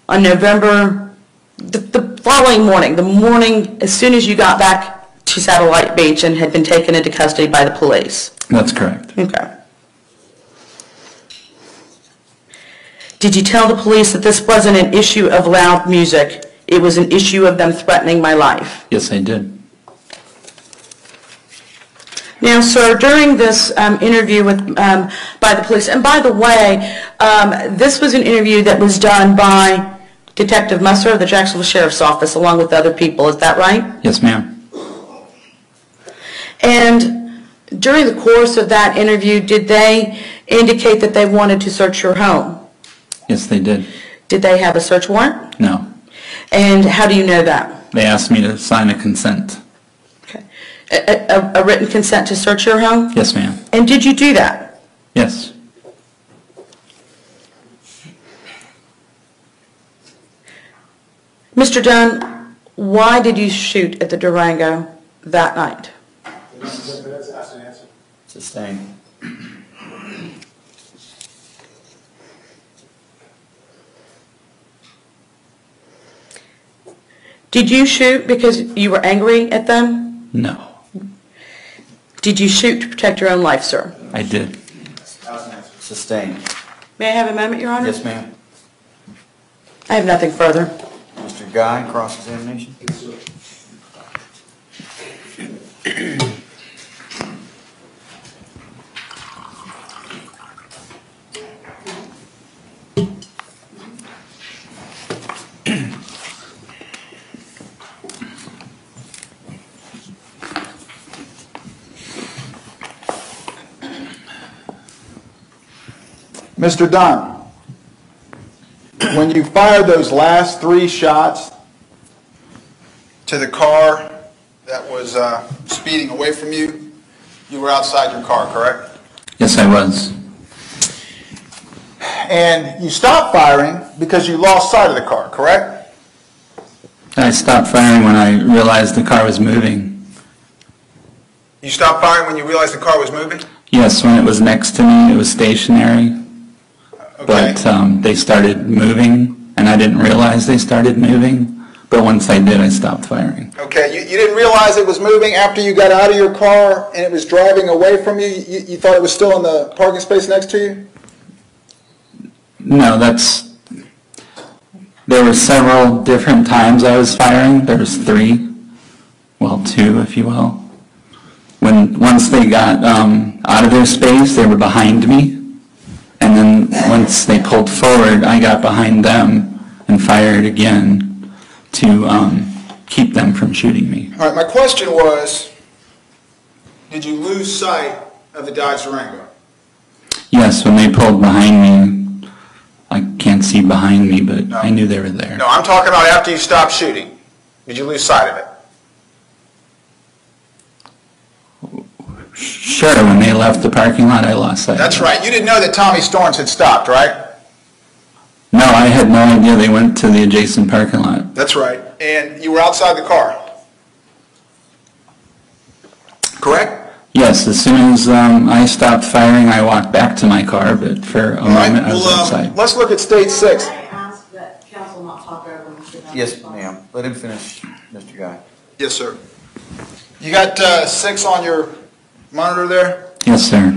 on November, the following morning, the morning as soon as you got back to Satellite Beach and had been taken into custody by the police? That's correct. Okay. Did you tell the police that this wasn't an issue of loud music, it was an issue of them threatening my life? Yes, I did. Now, sir, during this interview by the police, and by the way, this was an interview that was done by Detective Musser of the Jacksonville Sheriff's Office along with other people, is that right? Yes, ma'am. And during the course of that interview, did they indicate that they wanted to search your home? Yes, they did. Did they have a search warrant? No. And how do you know that? They asked me to sign a consent. Okay. A written consent to search your home? Yes, ma'am. And did you do that? Yes. Mr. Dunn, why did you shoot at the Durango that night? Sustained. Did you shoot because you were angry at them? No. Did you shoot to protect your own life, sir? I did. Sustained. May I have a moment, Your Honor? Yes, ma'am. I have nothing further. Mr. Guy, cross-examination? Mr. Dunn, when you fired those last 3 shots to the car that was speeding away from you, you were outside your car, correct? Yes, I was. And you stopped firing because you lost sight of the car, correct? I stopped firing when I realized the car was moving. You stopped firing when you realized the car was moving? Yes, when it was next to me, it was stationary. Okay. But they started moving, and I didn't realize they started moving. But once I did, I stopped firing. Okay, you didn't realize it was moving after you got out of your car and it was driving away from you? You thought it was still in the parking space next to you? No, there were several different times I was firing. There was 3, well, 2, if you will. Once they got out of their space, they were behind me. And then once they pulled forward, I got behind them and fired again to keep them from shooting me. All right, my question was, did you lose sight of the Dodge Durango? Yes, when they pulled behind me, I can't see behind me, but No. I knew they were there. No, I'm talking about after you stopped shooting. Did you lose sight of it? Sure, when they left the parking lot, I lost sight. That's right. You didn't know that Tommy Storms had stopped, right? No, I had no idea they went to the adjacent parking lot. That's right. And you were outside the car. Correct? Yes, as soon as I stopped firing, I walked back to my car, but for a All right. moment I was outside. Let's look at State 6. Can I ask that council not talk over Mr. Dunn's Yes, response? ma'am. Let him finish, Mr. Guy. Yes, sir. You got 6 on your monitor there? Yes, sir.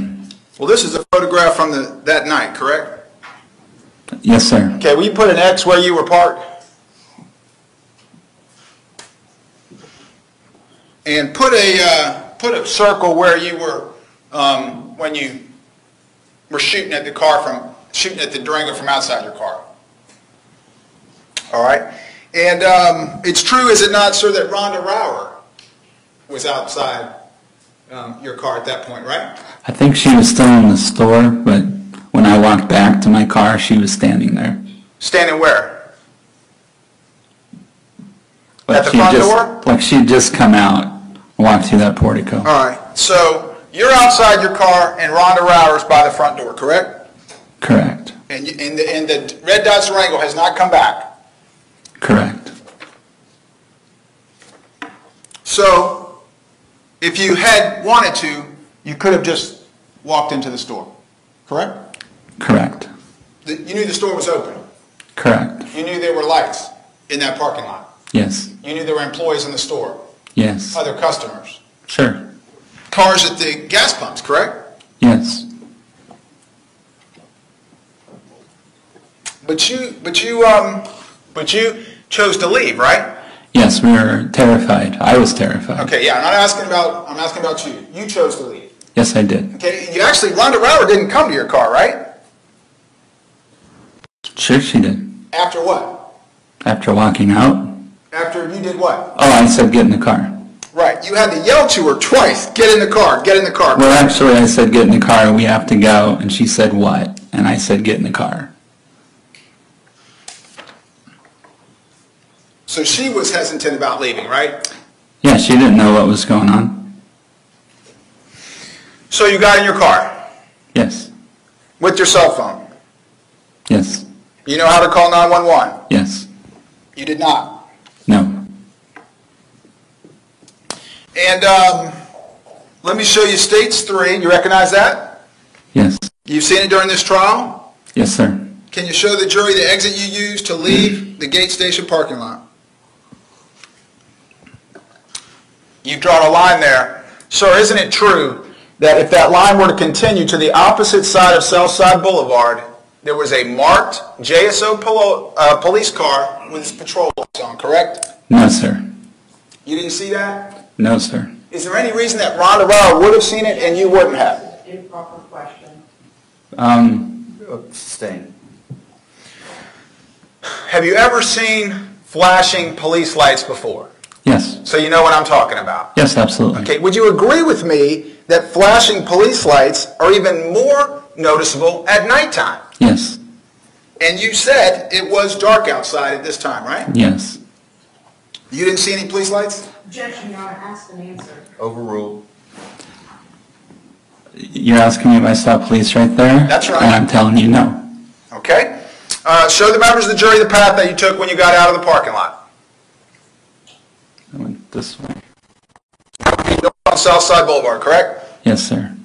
Well, this is a photograph from that night, correct? Yes, sir. Okay, will you put an X where you were parked? And put a circle where you were when you were shooting at the Durango from outside your car. All right. And it's true, is it not, sir, that Rhonda Rower was outside your car at that point, right? I think she was still in the store, but when I walked back to my car, she was standing there. Standing where? Like At the she'd front just- door? Like she'd just come out and walked through that portico. All right. So you're outside your car and Rhonda Rower's by the front door, correct? Correct. And the red Dodge Durango has not come back. Correct. So if you had wanted to, you could have just walked into the store, correct? Correct. You knew the store was open. Correct. You knew there were lights in that parking lot. Yes. You knew there were employees in the store, Yes. other customers, Sure. cars at the gas pumps, correct? Yes. But you chose to leave, right? Yes, we were terrified. I was terrified. Okay, yeah, I'm asking about you. You chose to leave. Yes, I did. Okay, you actually, Rhonda Rower didn't come to your car, right? Sure she did. After what? After walking out? After you did what? Oh, I said get in the car. Right, you had to yell to her twice, get in the car, get in the car. Well, actually, I said get in the car, we have to go, and she said what? And I said get in the car. So she was hesitant about leaving, right? Yeah, she didn't know what was going on. So you got in your car Yes. with your cell phone. Yes. You know how to call 911. Yes. You did not. No. And let me show you States 3. You recognize that? Yes. You've seen it during this trial? Yes, sir. Can you show the jury the exit you used to leave the gate station parking lot? You've drawn a line there. Sir, isn't it true that if that line were to continue to the opposite side of Southside Boulevard, there was a marked JSO police car with its patrol lights on, correct? No, sir. You didn't see that? No, sir. Is there any reason that Rhonda Rower would have seen it and you wouldn't have? Improper question. Sustain. Have you ever seen flashing police lights before? Yes. So you know what I'm talking about. Yes, absolutely. Okay, would you agree with me that flashing police lights are even more noticeable at nighttime? Yes. And you said it was dark outside at this time, right? Yes. You didn't see any police lights? Objection, Your Honor, ask and answer. Overruled. You're asking me if I saw police right there? That's right. And I'm telling you no. Okay. Show the members of the jury the path that you took when you got out of the parking lot. I went this way. On Southside Boulevard, correct? Yes, sir.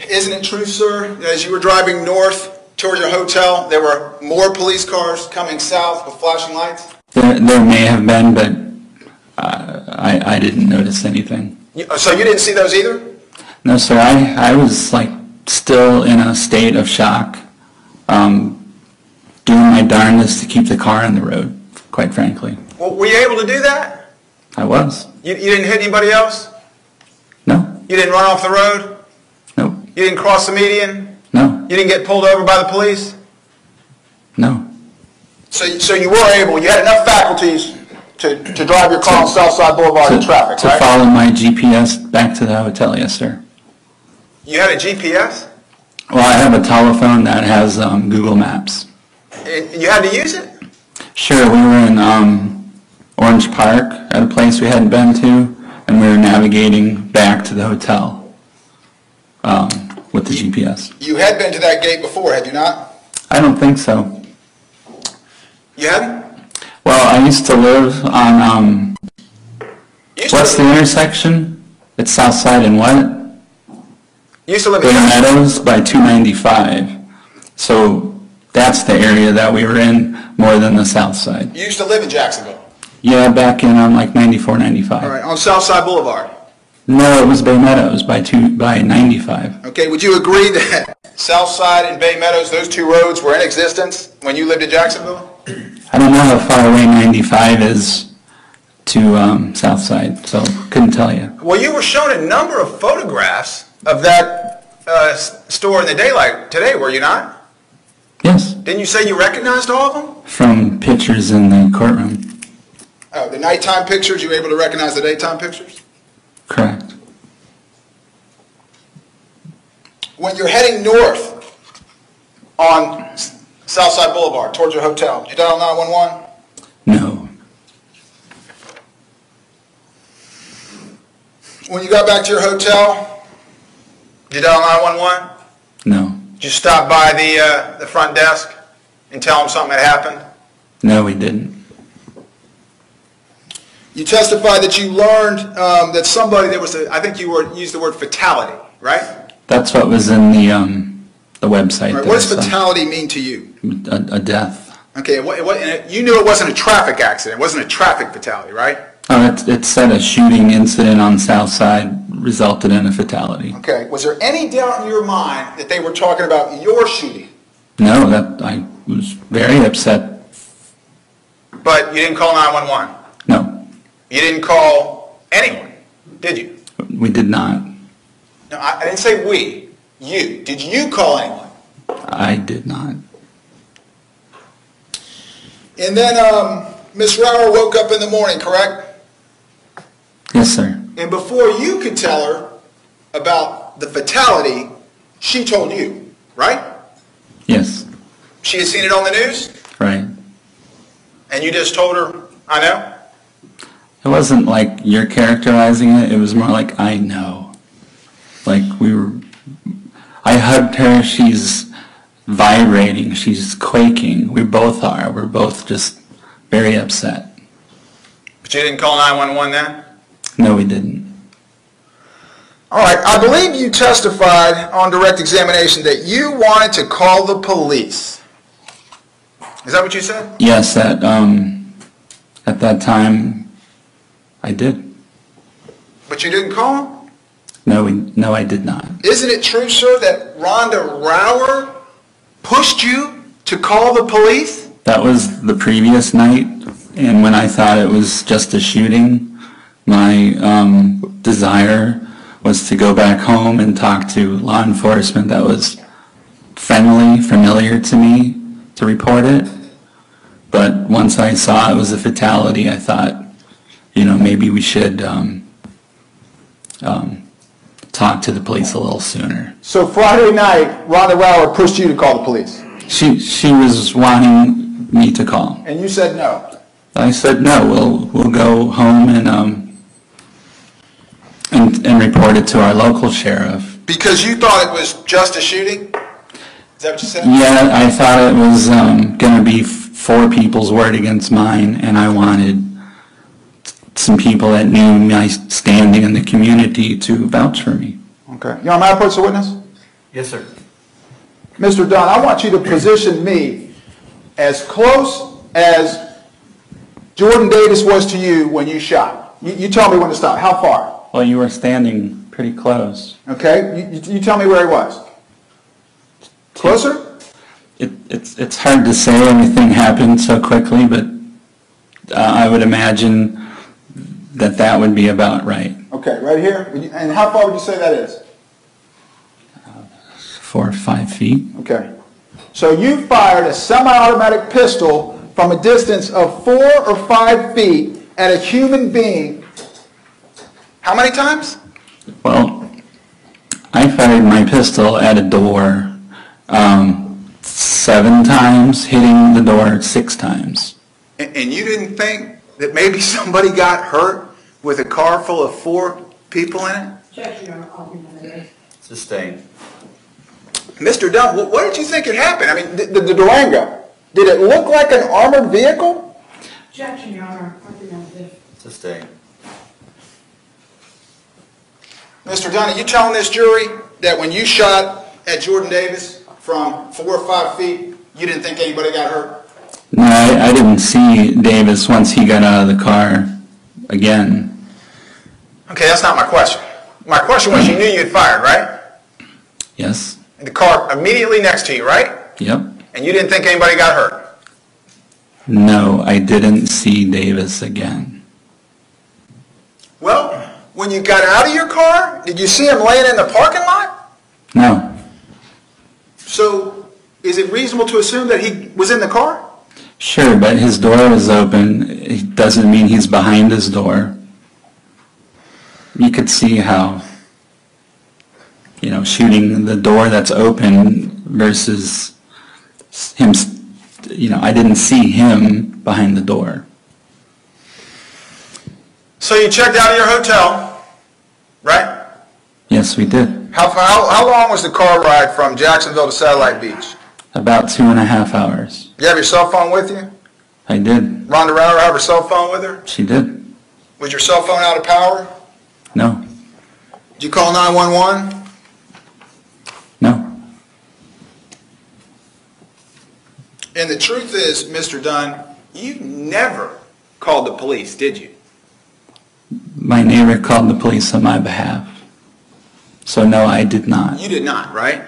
Isn't it true, sir, that as you were driving north toward your hotel, there were more police cars coming south with flashing lights? There may have been, but I didn't notice anything. So you didn't see those either? No, sir. I was like still in a state of shock, doing my darndest to keep the car on the road, quite frankly. Well, were you able to do that? I was. You didn't hit anybody else? No. You didn't run off the road? Nope. You didn't cross the median? No. You didn't get pulled over by the police? No. So you were able, you had enough faculties to drive your car on Southside Boulevard in traffic, To right? follow my GPS back to the hotel, yes, sir. You had a GPS? Well, I have a telephone that has Google Maps. You had to use it? Sure, we were in Orange Park at a place we hadn't been to, and we were navigating back to the hotel with the GPS. You had been to that gate before, had you not? I don't think so. You hadn't? Well, I used to live on, You used to what's the live- intersection? It's Southside and what? You used to live in Bay Jacksonville? Meadows by 295. So that's the area that we were in more than the south side. You used to live in Jacksonville? Yeah, back in on like 94, 95. All right, on Southside Boulevard. No, it was Bay Meadows by 95. Okay, would you agree that Southside and Bay Meadows, those two roads were in existence when you lived in Jacksonville? I don't know how far away 95 is to south side, so couldn't tell you. Well, you were shown a number of photographs of that store in the daylight today, were you not? Yes, Didn't you say you recognized all of them? from pictures in the courtroom. Oh, the nighttime pictures, you were able to recognize the daytime pictures? Correct. When you're heading north on Southside Boulevard towards your hotel, did you dial 911? No. When you got back to your hotel, did you dial 911? No. Did you stop by the front desk and tell them something had happened? No, we didn't. You testified that you learned that somebody, I think you used the word fatality, right? That's what was in the website. Right. that What does I saw. fatality mean to you? A death. Okay, and you knew it wasn't a traffic accident. It wasn't a traffic fatality, right? Oh, it said a shooting incident on South Side resulted in a fatality. Okay. Was there any doubt in your mind that they were talking about your shooting? No, that I was very upset. But you didn't call 911? No, You didn't call anyone, did you? we did not. No, I didn't say we. You. Did you call anyone? I did not. And then Miss Rauer woke up in the morning, correct? Yes, sir. And before you could tell her about the fatality, she told you, right? Yes, She had seen it on the news, right. and you just told her, I know? It wasn't like you're characterizing it. It was more like I know. Like I hugged her. She's vibrating. She's quaking. We both are. We're both just very upset. But you didn't call 911 then? No, we didn't. All right, I believe you testified on direct examination that you wanted to call the police. Is that what you said? Yes, at that time, I did. But you didn't call them? No, I did not. Isn't it true, sir, that Rhonda Rauer pushed you to call the police? That was the previous night, and when I thought it was just a shooting, my desire was to go back home and talk to law enforcement that was familiar to me to report it. But once I saw it was a fatality, I thought, maybe we should talk to the police a little sooner. So Friday night, Rhonda Rauer pushed you to call the police, She was wanting me to call. and you said no. I said, no, we'll go home and report it to our local sheriff. Because you thought it was just a shooting? Is that what you said? Yeah, I thought it was going to be four people's word against mine, and I wanted some people that knew my standing in the community to vouch for me. Okay. You want my approach to witness? Yes, sir. Mr. Dunn, I want you to position me as close as Jordan Davis was to you when you shot. You tell me when to stop. How far? Well, you were standing pretty close. Okay? You tell me where he was. Closer? It's hard to say. Everything happened so quickly, but I would imagine that would be about right. Okay, right here? And how far would you say that is? 4 or 5 feet. Okay. So you fired a semi-automatic pistol from a distance of 4 or 5 feet at a human being how many times? Well, I fired my pistol at a door 7 times, hitting the door 6 times. And you didn't think that maybe somebody got hurt with a car full of 4 people in it? Objection, Your Honor, argumentative. Sustained. Mr. Dunn, what did you think had happened? I mean, the Durango, did it look like an armored vehicle? Objection, Your Honor, argumentative. Sustained. Mr. Dunn, are you telling this jury that when you shot at Jordan Davis from 4 or 5 feet, you didn't think anybody got hurt? No, I didn't see Davis once he got out of the car again. Okay, that's not my question. My question was you knew you had fired, right? Yes. In the car immediately next to you, right? Yep. And you didn't think anybody got hurt? No, I didn't see Davis again. Well, when you got out of your car, did you see him laying in the parking lot? No. So, is it reasonable to assume that he was in the car? Sure, but his door was open. It doesn't mean he's behind his door. You could see how, shooting the door that's open versus him, I didn't see him behind the door. So you checked out of your hotel, right? Yes, we did. How long was the car ride from Jacksonville to Satellite Beach? About 2.5 hours. You have your cell phone with you? I did. Rhonda Renner have her cell phone with her? She did. Was your cell phone out of power? No. Did you call 911? No. And the truth is, Mr. Dunn, you never called the police, did you? My neighbor called the police on my behalf. So no, I did not. You did not, right?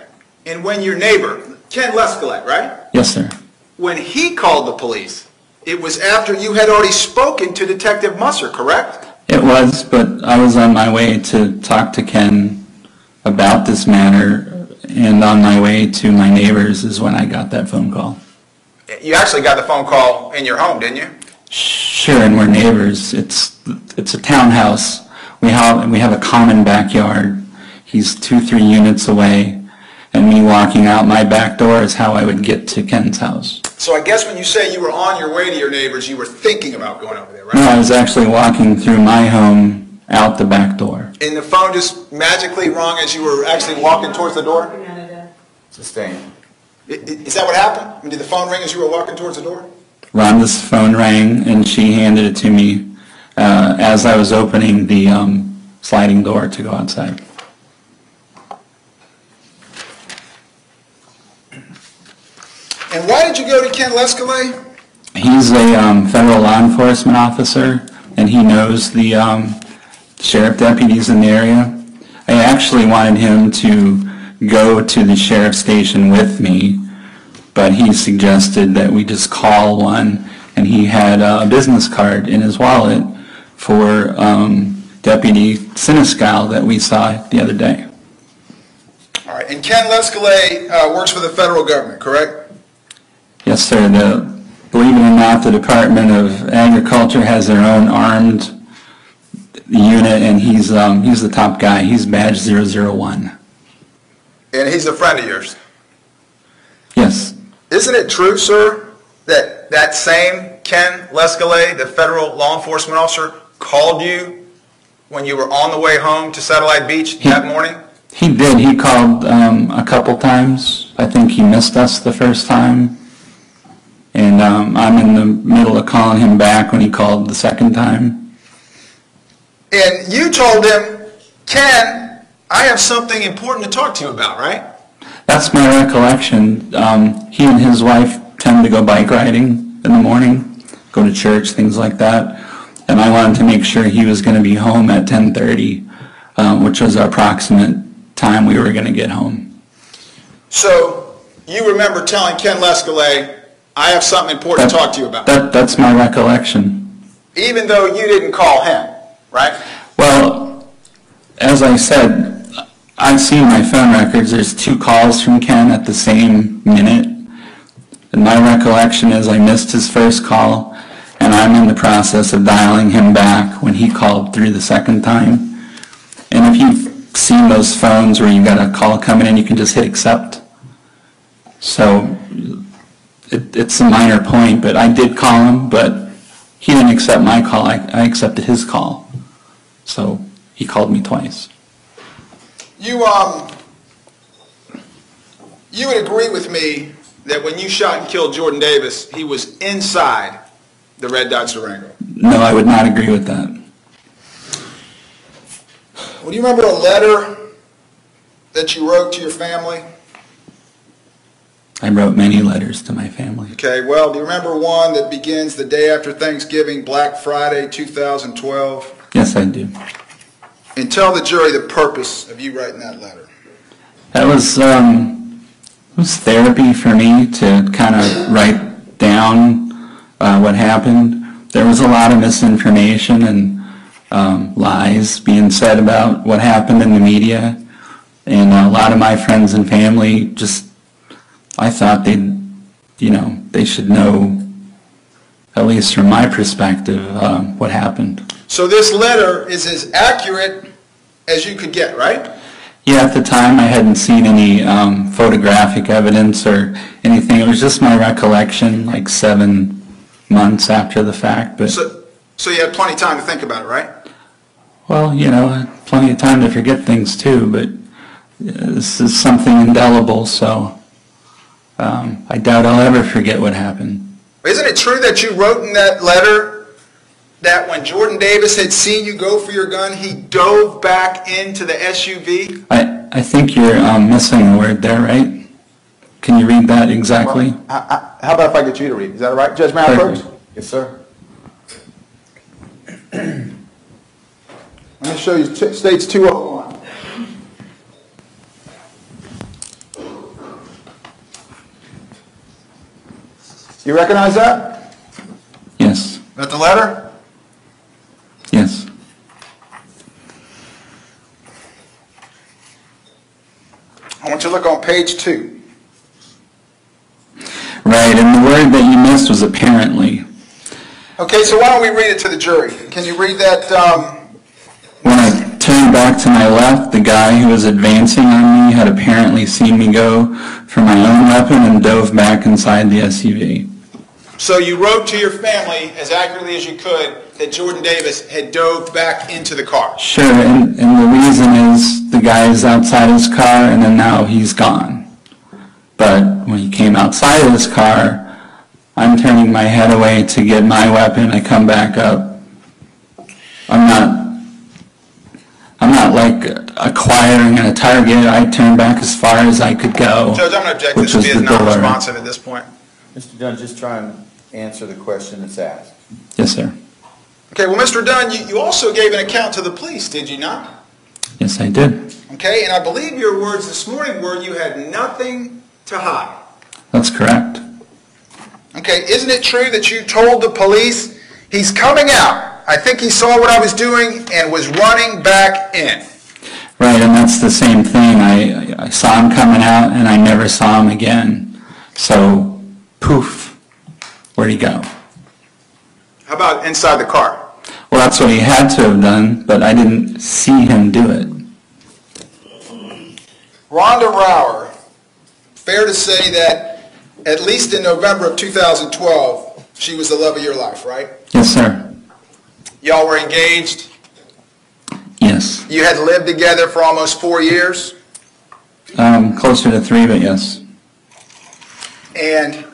And when your neighbor, Ken Lescalet, right? Yes, sir. When he called the police, it was after you had already spoken to Detective Musser, correct? It was, but I was on my way to talk to Ken about this matter, and on my way to my neighbor's is when I got that phone call. You actually got the phone call in your home, didn't you? Sure, and we're neighbors. It's a townhouse. We have a common backyard. He's 2-3 units away, and me walking out my back door is how I would get to Ken's house. So I guess when you say you were on your way to your neighbors, you were thinking about going over there, right? No, I was actually walking through my home out the back door. And the phone just magically rung as you were actually walking towards the door? Argumentative. Sustained. Is that what happened? I mean, did the phone ring as you were walking towards the door? Rhonda's phone rang, and she handed it to me as I was opening the sliding door to go outside. And why did you go to Ken Lescalet? He's a federal law enforcement officer, and he knows the sheriff deputies in the area. I actually wanted him to go to the sheriff's station with me, but he suggested that we just call one, and he had a business card in his wallet for Deputy Siniscal that we saw the other day. All right, and Ken Lescalet works for the federal government, correct? Yes, sir. Believe it or not, the Department of Agriculture has their own armed unit, and he's the top guy. He's badge 001. And he's a friend of yours? Yes. Isn't it true, sir, that that same Ken Lescalet, the federal law enforcement officer, called you when you were on the way home to Satellite Beach that morning? He did. He called a couple times. I think he missed us the first time. And I'm in the middle of calling him back when he called the second time. And you told him, Ken, I have something important to talk to you about, right? That's my recollection. He and his wife tend to go bike riding in the morning, go to church, things like that. And I wanted to make sure he was going to be home at 10:30, which was our approximate time we were going to get home. So you remember telling Ken Lescalet, I have something important to talk to you about. That's my recollection. Even though you didn't call him, right? Well, as I said, I've seen my phone records. There's 2 calls from Ken at the same minute. And my recollection is I missed his first call, and I'm in the process of dialing him back when he called through the second time. And if you've seen those phones where you got a call coming in, you can just hit accept. So it's a minor point, but I did call him, but he didn't accept my call. I accepted his call. So he called me twice. You would agree with me that when you shot and killed Jordan Davis, he was inside the red Dodge Durango? No, I would not agree with that. Well, do you remember a letter that you wrote to your family? I wrote many letters to my family. Okay, well, do you remember one that begins the day after Thanksgiving, Black Friday, 2012? Yes, I do. And tell the jury the purpose of you writing that letter. That was therapy for me to kind of write down what happened. There was a lot of misinformation and lies being said about what happened in the media. And a lot of my friends and family just, I thought they should know, at least from my perspective, what happened. So this letter is as accurate as you could get, right? Yeah, at the time I hadn't seen any photographic evidence or anything. It was just my recollection, like 7 months after the fact. But so you had plenty of time to think about it, right? well, plenty of time to forget things too. But this is something indelible, so I doubt I'll ever forget what happened. Isn't it true that you wrote in that letter that when Jordan Davis had seen you go for your gun, he dove back into the SUV? I think you're missing a word there, right? Can you read that exactly? Well, how about if I get you to read? Is that all right? Judge Malcolm? Yes, sir. Let me show you States 201. You recognize that? Yes. Is that the letter? Yes. I want you to look on page 2. Right, and the word that you missed was apparently. Okay, so why don't we read it to the jury? Can you read that? When I turned back to my left, the guy who was advancing on me had apparently seen me go for my own weapon and dove back inside the SUV. So you wrote to your family as accurately as you could that Jordan Davis had dove back into the car. Sure, and the reason is the guy is outside his car and then now he's gone. But when he came outside of his car, I'm turning my head away to get my weapon. I come back up. I'm not like acquiring a target. I turned back as far as I could go. Judge, I'm going to object which this to was be the door. non-responsive at this point. Mr. Dunn, just try and answer the question that's asked. Yes, sir. Okay, well, Mr. Dunn, you also gave an account to the police, did you not? Yes, I did. Okay, and I believe your words this morning were you had nothing to hide. That's correct. Okay, isn't it true that you told the police, he's coming out, I think he saw what I was doing and was running back in? Right, and that's the same thing. I saw him coming out and I never saw him again. So, poof, where'd he go? How about inside the car? Well, that's what he had to have done, but I didn't see him do it. Rhonda Rower, fair to say that at least in November of 2012, she was the love of your life, right? Yes, sir. Y'all were engaged. Yes. You had lived together for almost 4 years. Closer to 3, but yes. And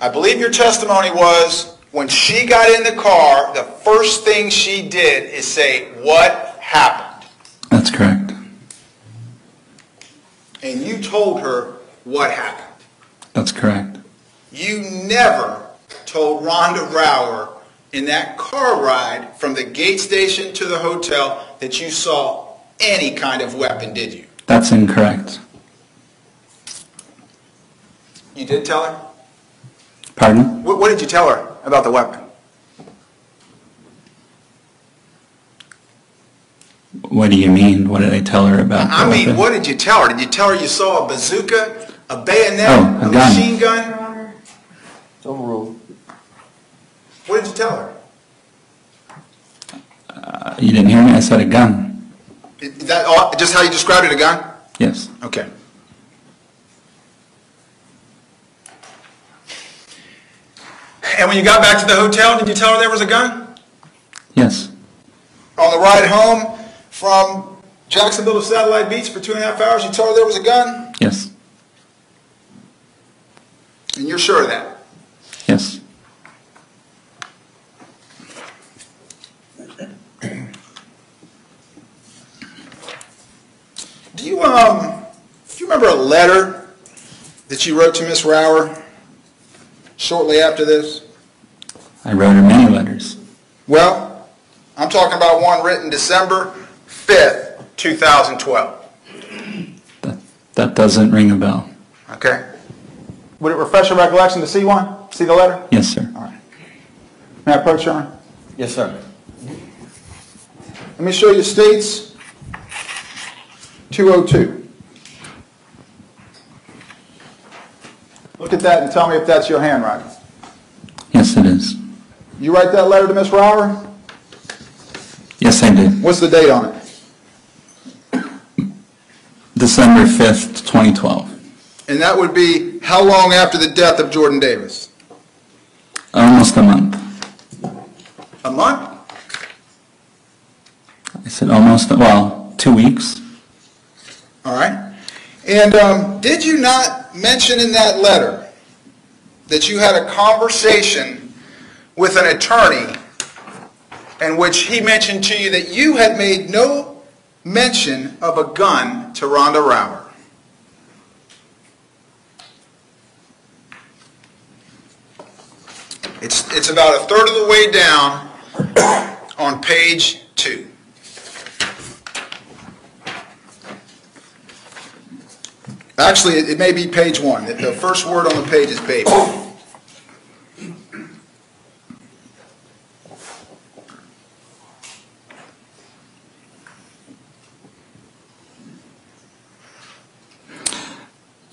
I believe your testimony was when she got in the car, the first thing she did is say, "What happened?" That's correct. And you told her what happened. That's correct. You never told Rhonda Rower in that car ride from the gate station to the hotel that you saw any kind of weapon, did you? That's incorrect. You did tell her? Pardon? What did you tell her about the weapon? What do you mean? What did I tell her about the weapon? What did you tell her? Did you tell her you saw a bazooka, a bayonet, Oh, a gun. machine gun? It's overruled. What did you you tell her? You didn't hear me? I said a gun. Is that all, just how you described it, a gun? Yes. Okay. And when you got back to the hotel, did you tell her there was a gun? Yes. On the ride home from Jacksonville to Satellite Beach for 2.5 hours, you told her there was a gun? Yes. And you're sure of that? Yes. Do you remember a letter that you wrote to Miss Rower shortly after this? I wrote her many letters. Well, I'm talking about one written December 5th, 2012. That doesn't ring a bell. Okay. Would it refresh your recollection to see one? See the letter? Yes, sir. All right. May I approach, Your Honor? Yes, sir. Let me show you states 202. Look at that and tell me if that's your handwriting. Yes, it is. You write that letter to Miss Rower? Yes, I did. What's the date on it? December 5th, 2012. And that would be how long after the death of Jordan Davis? Almost a month. A month? I said almost, well, 2 weeks. All right. And did you not mention in that letter that you had a conversation with an attorney in which he mentioned to you that you had made no mention of a gun to Rhonda Rower? It's about a third of the way down on page 2. Actually, it may be page 1. The first word on the page is baby.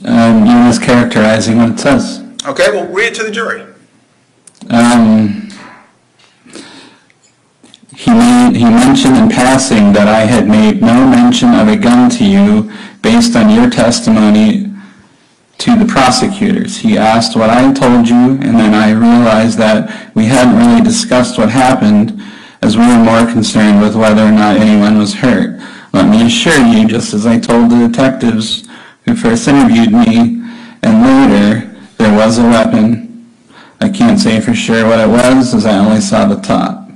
You're mischaracterizing what it says. Okay, well, read it to the jury. He mentioned in passing that I had made no mention of a gun to you based on your testimony to the prosecutors. He asked what I told you, and then I realized that we hadn't really discussed what happened, as we were more concerned with whether or not anyone was hurt. Let me assure you, just as I told the detectives who first interviewed me, and later, there was a weapon. I can't say for sure what it was, as I only saw the top.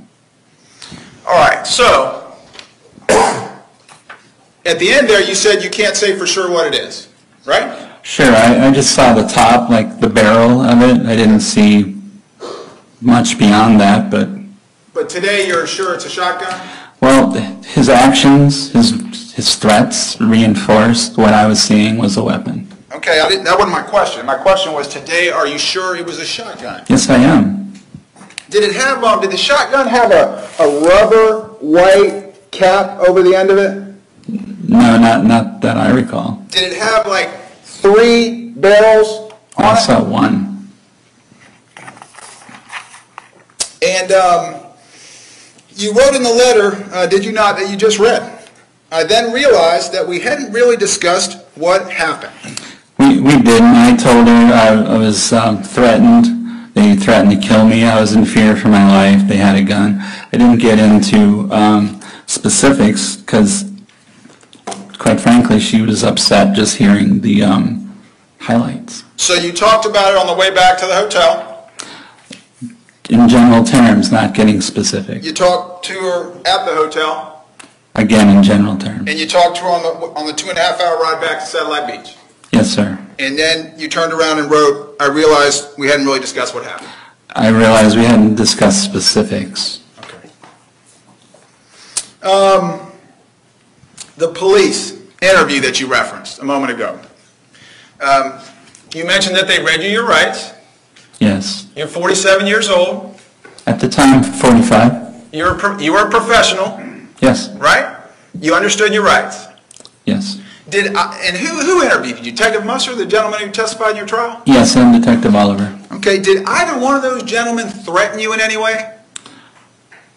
All right, so at the end there, you said you can't say for sure what it is, right? Sure, I just saw the top, like the barrel of it. I didn't see much beyond that, but... But today you're sure it's a shotgun? Well, his actions, his threats reinforced what I was seeing was a weapon. Okay, that wasn't my question. My question was, today, are you sure it was a shotgun? Yes, I am. Did the shotgun have a rubber white cap over the end of it? No, not that I recall. Did it have like 3 barrels on I it? saw one. And you wrote in the letter, did you not, that you just read? I then realized that we hadn't really discussed what happened. We didn't. I told her I was threatened. They threatened to kill me. I was in fear for my life. They had a gun. I didn't get into specifics because, quite frankly, she was upset just hearing the highlights. So you talked about it on the way back to the hotel. In general terms, not getting specific. You talked to her at the hotel. Again, in general terms. And you talked to her on the 2.5-hour ride back to Satellite Beach. Yes, sir. And then you turned around and wrote, I realized we hadn't really discussed what happened. I realized we hadn't discussed specifics. Okay. The police interview that you referenced a moment ago. You mentioned that they read you your rights. Yes. You're 47 years old. At the time, 45. You were a professional, Yes. right? You understood your rights. Yes. And who interviewed you? Detective Musser, the gentleman who testified in your trial? Yes, and Detective Oliver. Okay. Okay, did either one of those gentlemen threaten you in any way?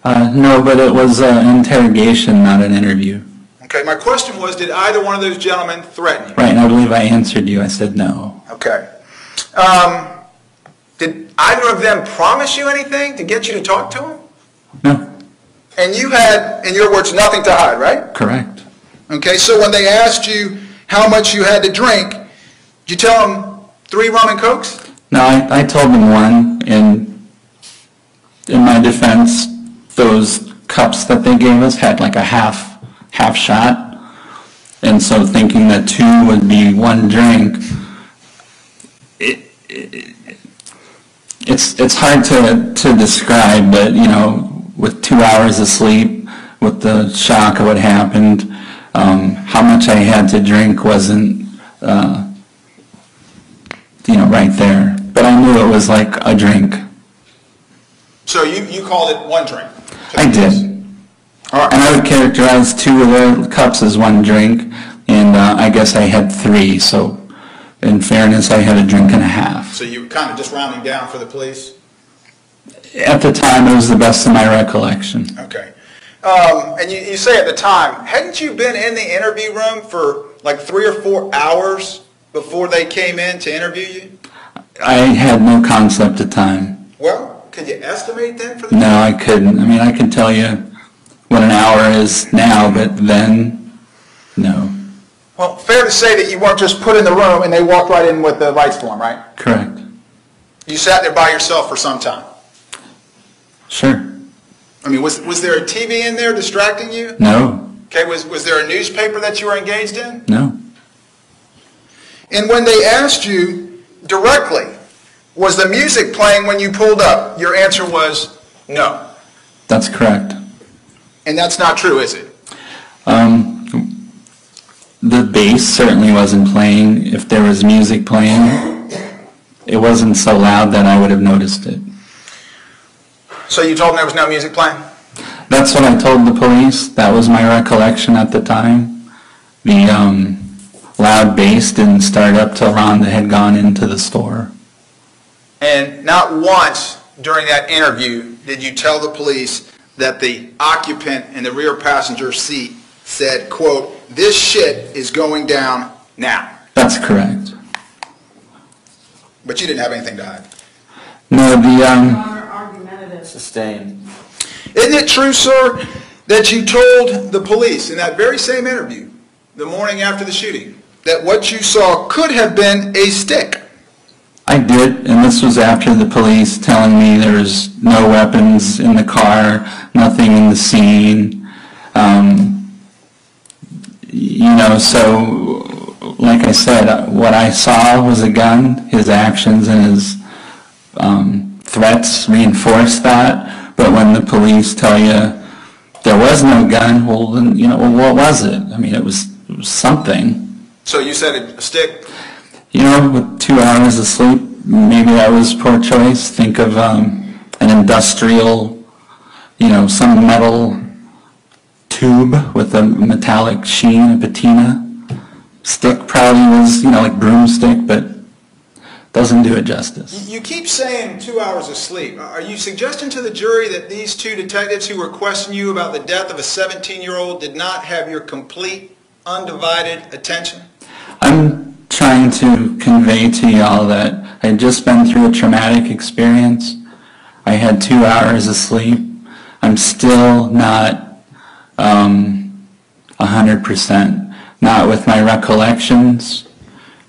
No, but it was an interrogation, not an interview. Okay, my question was, did either one of those gentlemen threaten you? Right, and I believe I answered you. I said no. Okay. Did either of them promise you anything to get you to talk to them? No. And you had, in your words, nothing to hide, right? Correct. Okay, so when they asked you how much you had to drink, did you tell them 3 rum and cokes? No, I told them one, and in my defense, those cups that they gave us had like a half shot, and so thinking that 2 would be 1 drink, it's hard to describe, but you know, with 2 hours of sleep, with the shock of what happened, how much I had to drink wasn't, right there. But I knew it was like a drink. So you called it 1 drink? I did. All right. And I would characterize 2 of the cups as 1 drink, and I guess I had 3, so in fairness, I had a drink and a half. So you were kind of just rounding down for the police? At the time, it was the best of my recollection. Okay. And you say at the time, hadn't you been in the interview room for like 3 or 4 hours before they came in to interview you? I had no concept of time. Well, could you estimate then for the No, I couldn't. I mean, I can tell you what an hour is now, but then, no. Well, fair to say that you weren't just put in the room and they walked right in with the lights for them, right? Correct. You sat there by yourself for some time. Sure. I mean, was there a TV in there distracting you? No. Okay, was there a newspaper that you were engaged in? No. And when they asked you directly, was the music playing when you pulled up? Your answer was no. That's correct. And that's not true, is it? The bass certainly wasn't playing. If there was music playing, it wasn't so loud that I would have noticed it. So you told them there was no music playing? That's what I told the police. That was my recollection at the time. The loud bass didn't start up till Rhonda had gone into the store. And not once during that interview did you tell the police that the occupant in the rear passenger seat said, quote, "This shit is going down now." That's correct. But you didn't have anything to hide. No, Argumentative. Sustained. Isn't it true, sir, that you told the police in that very same interview, the morning after the shooting, that what you saw could have been a stick? I did, and this was after the police telling me there was no weapons in the car, nothing in the scene. So like I said, what I saw was a gun. His actions and his threats reinforced that. But when the police tell you there was no gun, well, then, what was it? I mean, it was something. So you said a stick? With 2 hours of sleep, maybe that was poor choice. Think of an industrial, some metal tube with a metallic sheen, a patina. Stick probably was, like broomstick, but doesn't do it justice. You keep saying 2 hours of sleep. Are you suggesting to the jury that these 2 detectives who were questioning you about the death of a 17-year-old did not have your complete, undivided attention? I'm trying to convey to y'all that I had just been through a traumatic experience. I had 2 hours of sleep. I'm still not 100%. Not with my recollections,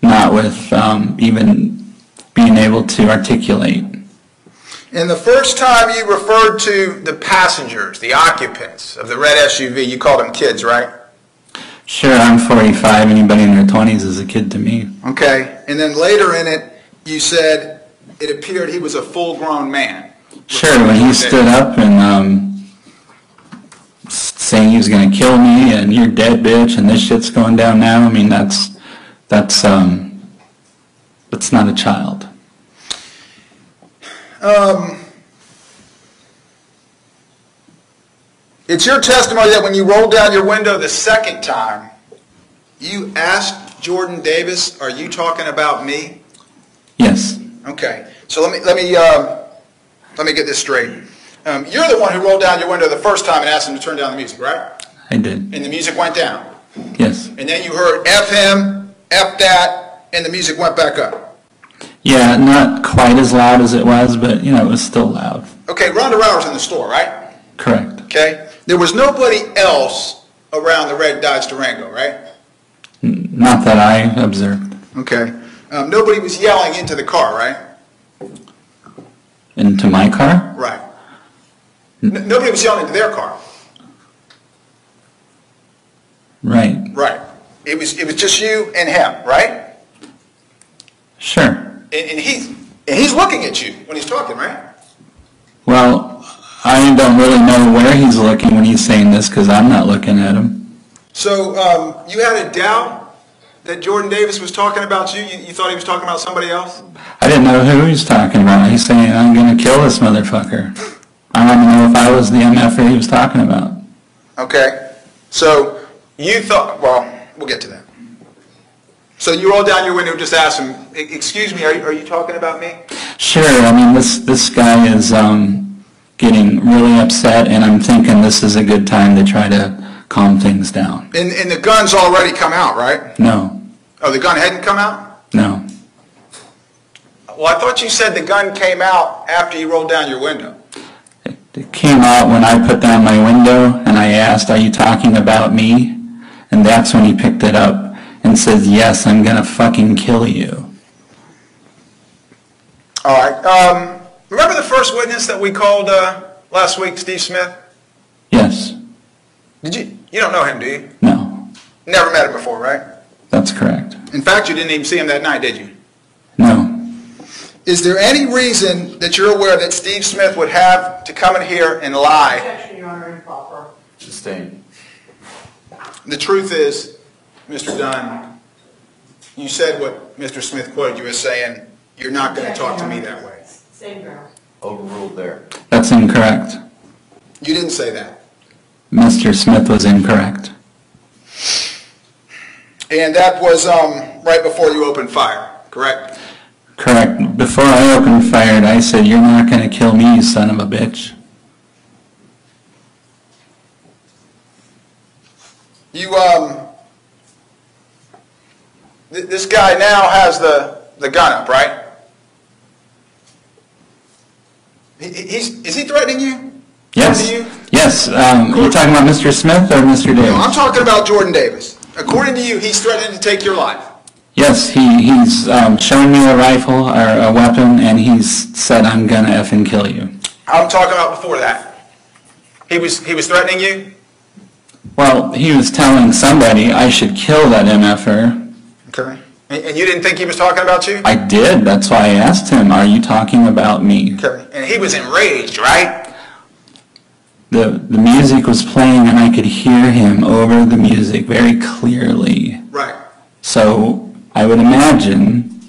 not with even being able to articulate. And the first time you referred to the passengers, the occupants of the red SUV, you called them kids, right? Sure, I'm 45. Anybody in their 20s is a kid to me. Okay. And then later in it, you said it appeared he was a full-grown man. Sure, when he stood up and saying he was going to kill me and you're dead, bitch, and this shit's going down now, I mean, that's not a child. It's your testimony that when you rolled down your window the second time, you asked Jordan Davis, "Are you talking about me?" Yes. Okay. So let me get this straight. You're the one who rolled down your window the first time and asked him to turn down the music, right? I did. And the music went down. Yes. And then you heard F him, F that, and the music went back up. Yeah, not quite as loud as it was, but, you know, it was still loud. Okay, Ronda Rower's in the store, right? Correct. Okay. There was nobody else around the red Dodge Durango, right? Not that I observed. Okay. Nobody was yelling into the car, right? Into my car? Right. Nobody was yelling into their car. Right. Right. It was just you and him, right? Sure. And he's looking at you when he's talking, right? Well, I don't really know where he's looking when he's saying this because I'm not looking at him. So you had a doubt that Jordan Davis was talking about you? You thought he was talking about somebody else? I didn't know who he's talking about. He's saying, I'm going to kill this motherfucker. I want to know if I was the MFer he was talking about. Okay. So you thought, well, we'll get to that. So you rolled down your window and just asked him, excuse me, are you talking about me? Sure. I mean, this guy is getting really upset, and I'm thinking this is a good time to try to calm things down. And the gun's already come out, right? No. Oh, the gun hadn't come out? No. Well, I thought you said the gun came out after you rolled down your window. It came out when I put down my window, and I asked, are you talking about me? And that's when he picked it up and says, yes, I'm going to fucking kill you. All right. Remember the first witness that we called last week, Steve Smith? Yes. You don't know him, do you? No. Never met him before, right? That's correct. In fact, you didn't even see him that night, did you? No. Is there any reason that you're aware that Steve Smith would have to come in here and lie? Objection, Your Honor, improper. Sustained. The truth is, Mr. Dunn, you said what Mr. Smith quoted you as saying, you're not going to talk to me that way. Same ground. Overruled there. That's incorrect. You didn't say that. Mr. Smith was incorrect. And that was right before you opened fire, correct? Correct. Before I opened fire, I said, you're not going to kill me, you son of a bitch. This guy now has the gun up, right? Is he threatening you? Yes. You? Yes. You're talking about Mr. Smith or Mr. Davis? No, I'm talking about Jordan Davis. According to you, he's threatening to take your life. Yes, he's shown me a rifle or a weapon, and he's said, I'm going to effing kill you. I'm talking about before that. He was threatening you? Well, he was telling somebody I should kill that MFer. Okay. And you didn't think he was talking about you? I did. That's why I asked him, are you talking about me? Okay. And he was enraged, right? The music was playing, and I could hear him over the music very clearly. Right. So I would imagine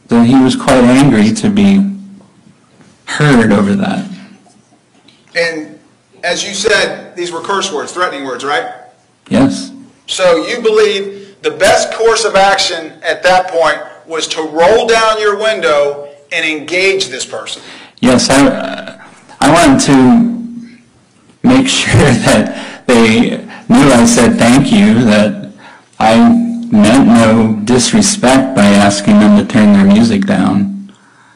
that he was quite angry to be heard over that. And as you said, these were curse words, threatening words, right? Yes. So you believe the best course of action at that point was to roll down your window and engage this person? Yes, I wanted to make sure that they knew I said thank you, that I meant no disrespect by asking them to turn their music down.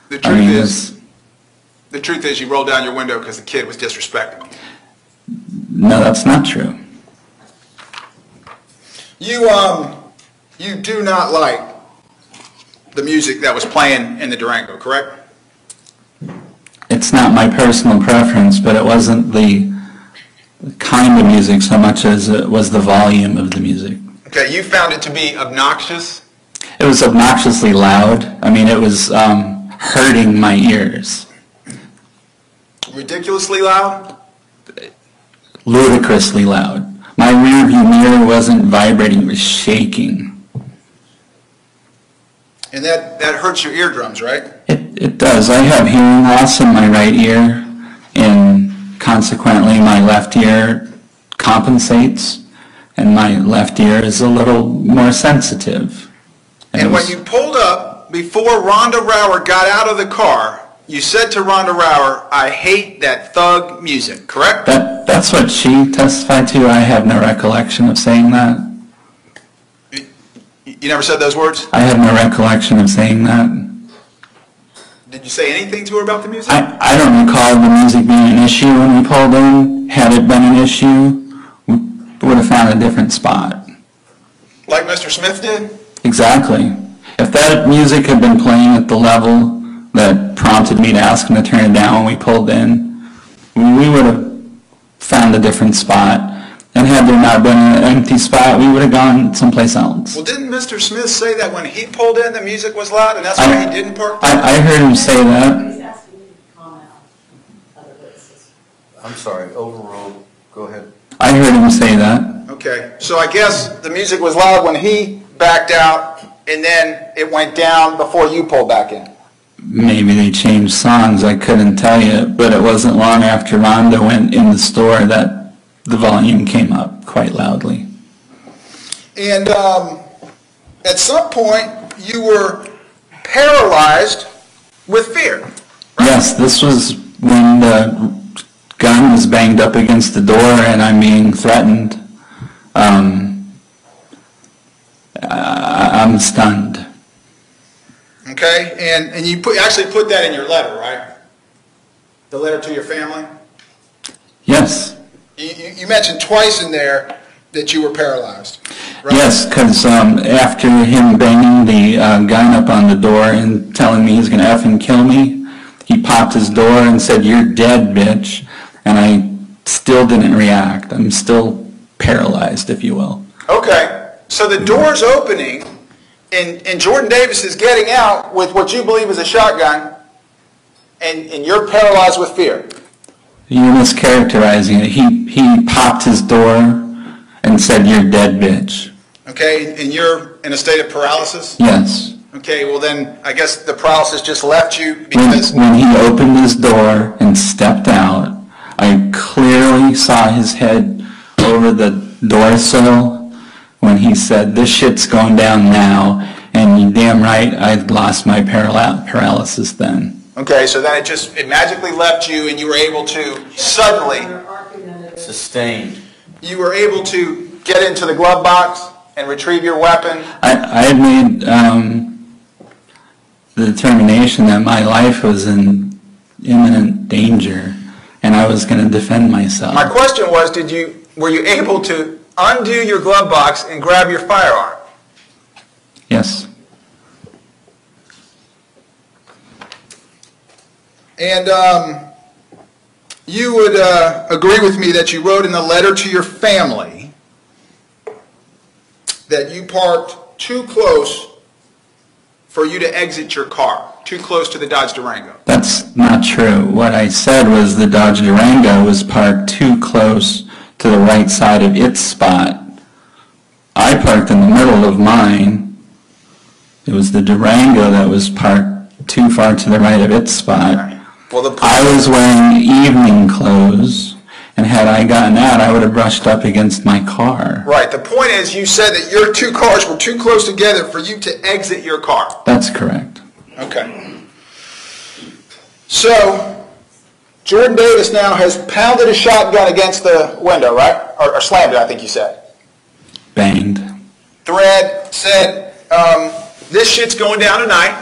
The truth is you rolled down your window because the kid was disrespecting you. No, that's not true. You do not like the music that was playing in the Durango, correct? It's not my personal preference, but it wasn't the kind of music so much as it was the volume of the music. Okay, you found it to be obnoxious? It was obnoxiously loud. I mean, it was hurting my ears. Ridiculously loud? Ludicrously loud. My rear view mirror wasn't vibrating, it was shaking. And that hurts your eardrums, right? It does. I have hearing loss in my right ear, and consequently my left ear compensates, and my left ear is a little more sensitive. And when you pulled up before Rhonda Rower got out of the car, you said to Rhonda Rower, "I hate that thug music," correct? That's what she testified to. I have no recollection of saying that. You never said those words? I have no recollection of saying that. Did you say anything to her about the music? I don't recall the music being an issue when we pulled in. Had it been an issue, we would have found a different spot. Like Mr. Smith did? Exactly. If that music had been playing at the level that prompted me to ask him to turn it down when we pulled in, we would have found a different spot. And had there not been an empty spot, we would have gone someplace else. Well, didn't Mr. Smith say that when he pulled in, the music was loud, and that's why he didn't park there? I heard him say that. He's asking you to comment on other witnesses. I'm sorry, overruled. Go ahead. I heard him say that. Okay, so I guess the music was loud when he backed out, and then it went down before you pulled back in. Maybe they changed songs, I couldn't tell you, but it wasn't long after Rhonda went in the store that the volume came up quite loudly. And at some point, you were paralyzed with fear. Right? Yes, this was when the gun was banged up against the door and I'm being threatened. I'm stunned. Okay, and you actually put that in your letter, right? The letter to your family? Yes. You mentioned twice in there that you were paralyzed, right? Yes, because after him banging the gun up on the door and telling me he's going to effing kill me, he popped his door and said, "You're dead, bitch," and I still didn't react. I'm still paralyzed, if you will. Okay, so the door's opening, and Jordan Davis is getting out with what you believe is a shotgun, and you're paralyzed with fear. You're mischaracterizing it. He popped his door and said, "You're dead, bitch." Okay, and you're in a state of paralysis? Yes. Okay, well then, I guess the paralysis just left you because... When he opened his door and stepped out, I clearly saw his head over the door sill when he said, "This shit's going down now," and you're damn right, I'd lost my paralysis then. Okay, so then it magically left you and you were able to suddenly... Sustained. You were able to get into the glove box and retrieve your weapon. I had made the determination that my life was in imminent danger and I was going to defend myself. My question was, were you able to undo your glove box and grab your firearm? Yes. And you would agree with me that you wrote in the letter to your family that you parked too close for you to exit your car, too close to the Dodge Durango. That's not true. What I said was the Dodge Durango was parked too close to the right side of its spot. I parked in the middle of mine. It was the Durango that was parked too far to the right of its spot. Right. Well, I was wearing evening clothes, and had I gotten out, I would have brushed up against my car. Right. The point is, you said that your two cars were too close together for you to exit your car. That's correct. Okay. So, Jordan Davis now has pounded a shotgun against the window, right? Or slammed it, I think you said. Banged. Thread said, this shit's going down tonight.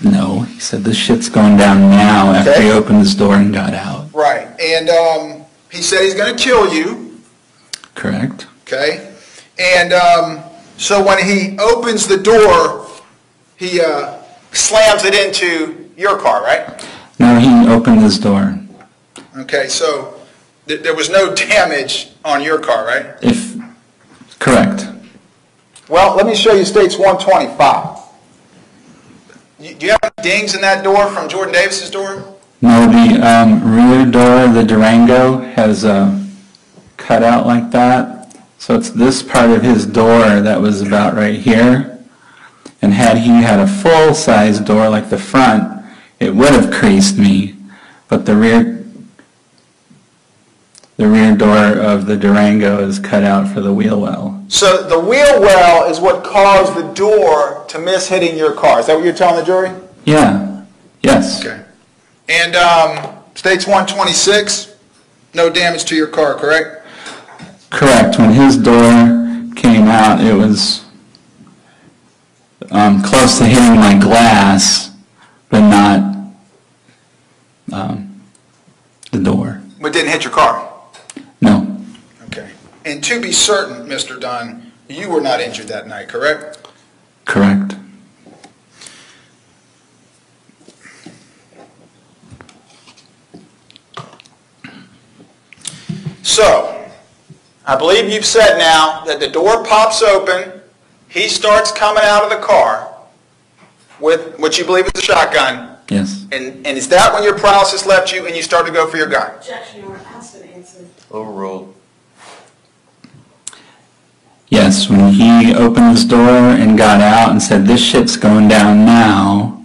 No, he said this shit's going down now after he opened his door and got out. Right. And he said he's going to kill you. Correct. Okay. And so when he opens the door, he slams it into your car, right? No, he opened his door. Okay, so there was no damage on your car, right? Correct. Well, let me show you States 125. Do you have any dings in that door from Jordan Davis's door? No, the rear door of the Durango has a cutout like that. So it's this part of his door that was about right here. And had he had a full-size door like the front, it would have creased me. But the rear the rear door of the Durango is cut out for the wheel well. So the wheel well is what caused the door to miss hitting your car. Is that what you're telling the jury? Yeah. Yes. Okay. And States 126, no damage to your car, correct? Correct. When his door came out, it was close to hitting my glass, but not the door. But didn't hit your car? No. Okay. And to be certain, Mr. Dunn, you were not injured that night, correct? Correct. So, I believe you've said now that the door pops open, he starts coming out of the car with what you believe is a shotgun, Yes. and is that when your paralysis left you and you started to go for your gun? Objection, Your Honor, asked and answered. Overruled. Yes, when he opened his door and got out and said, "This shit's going down now,"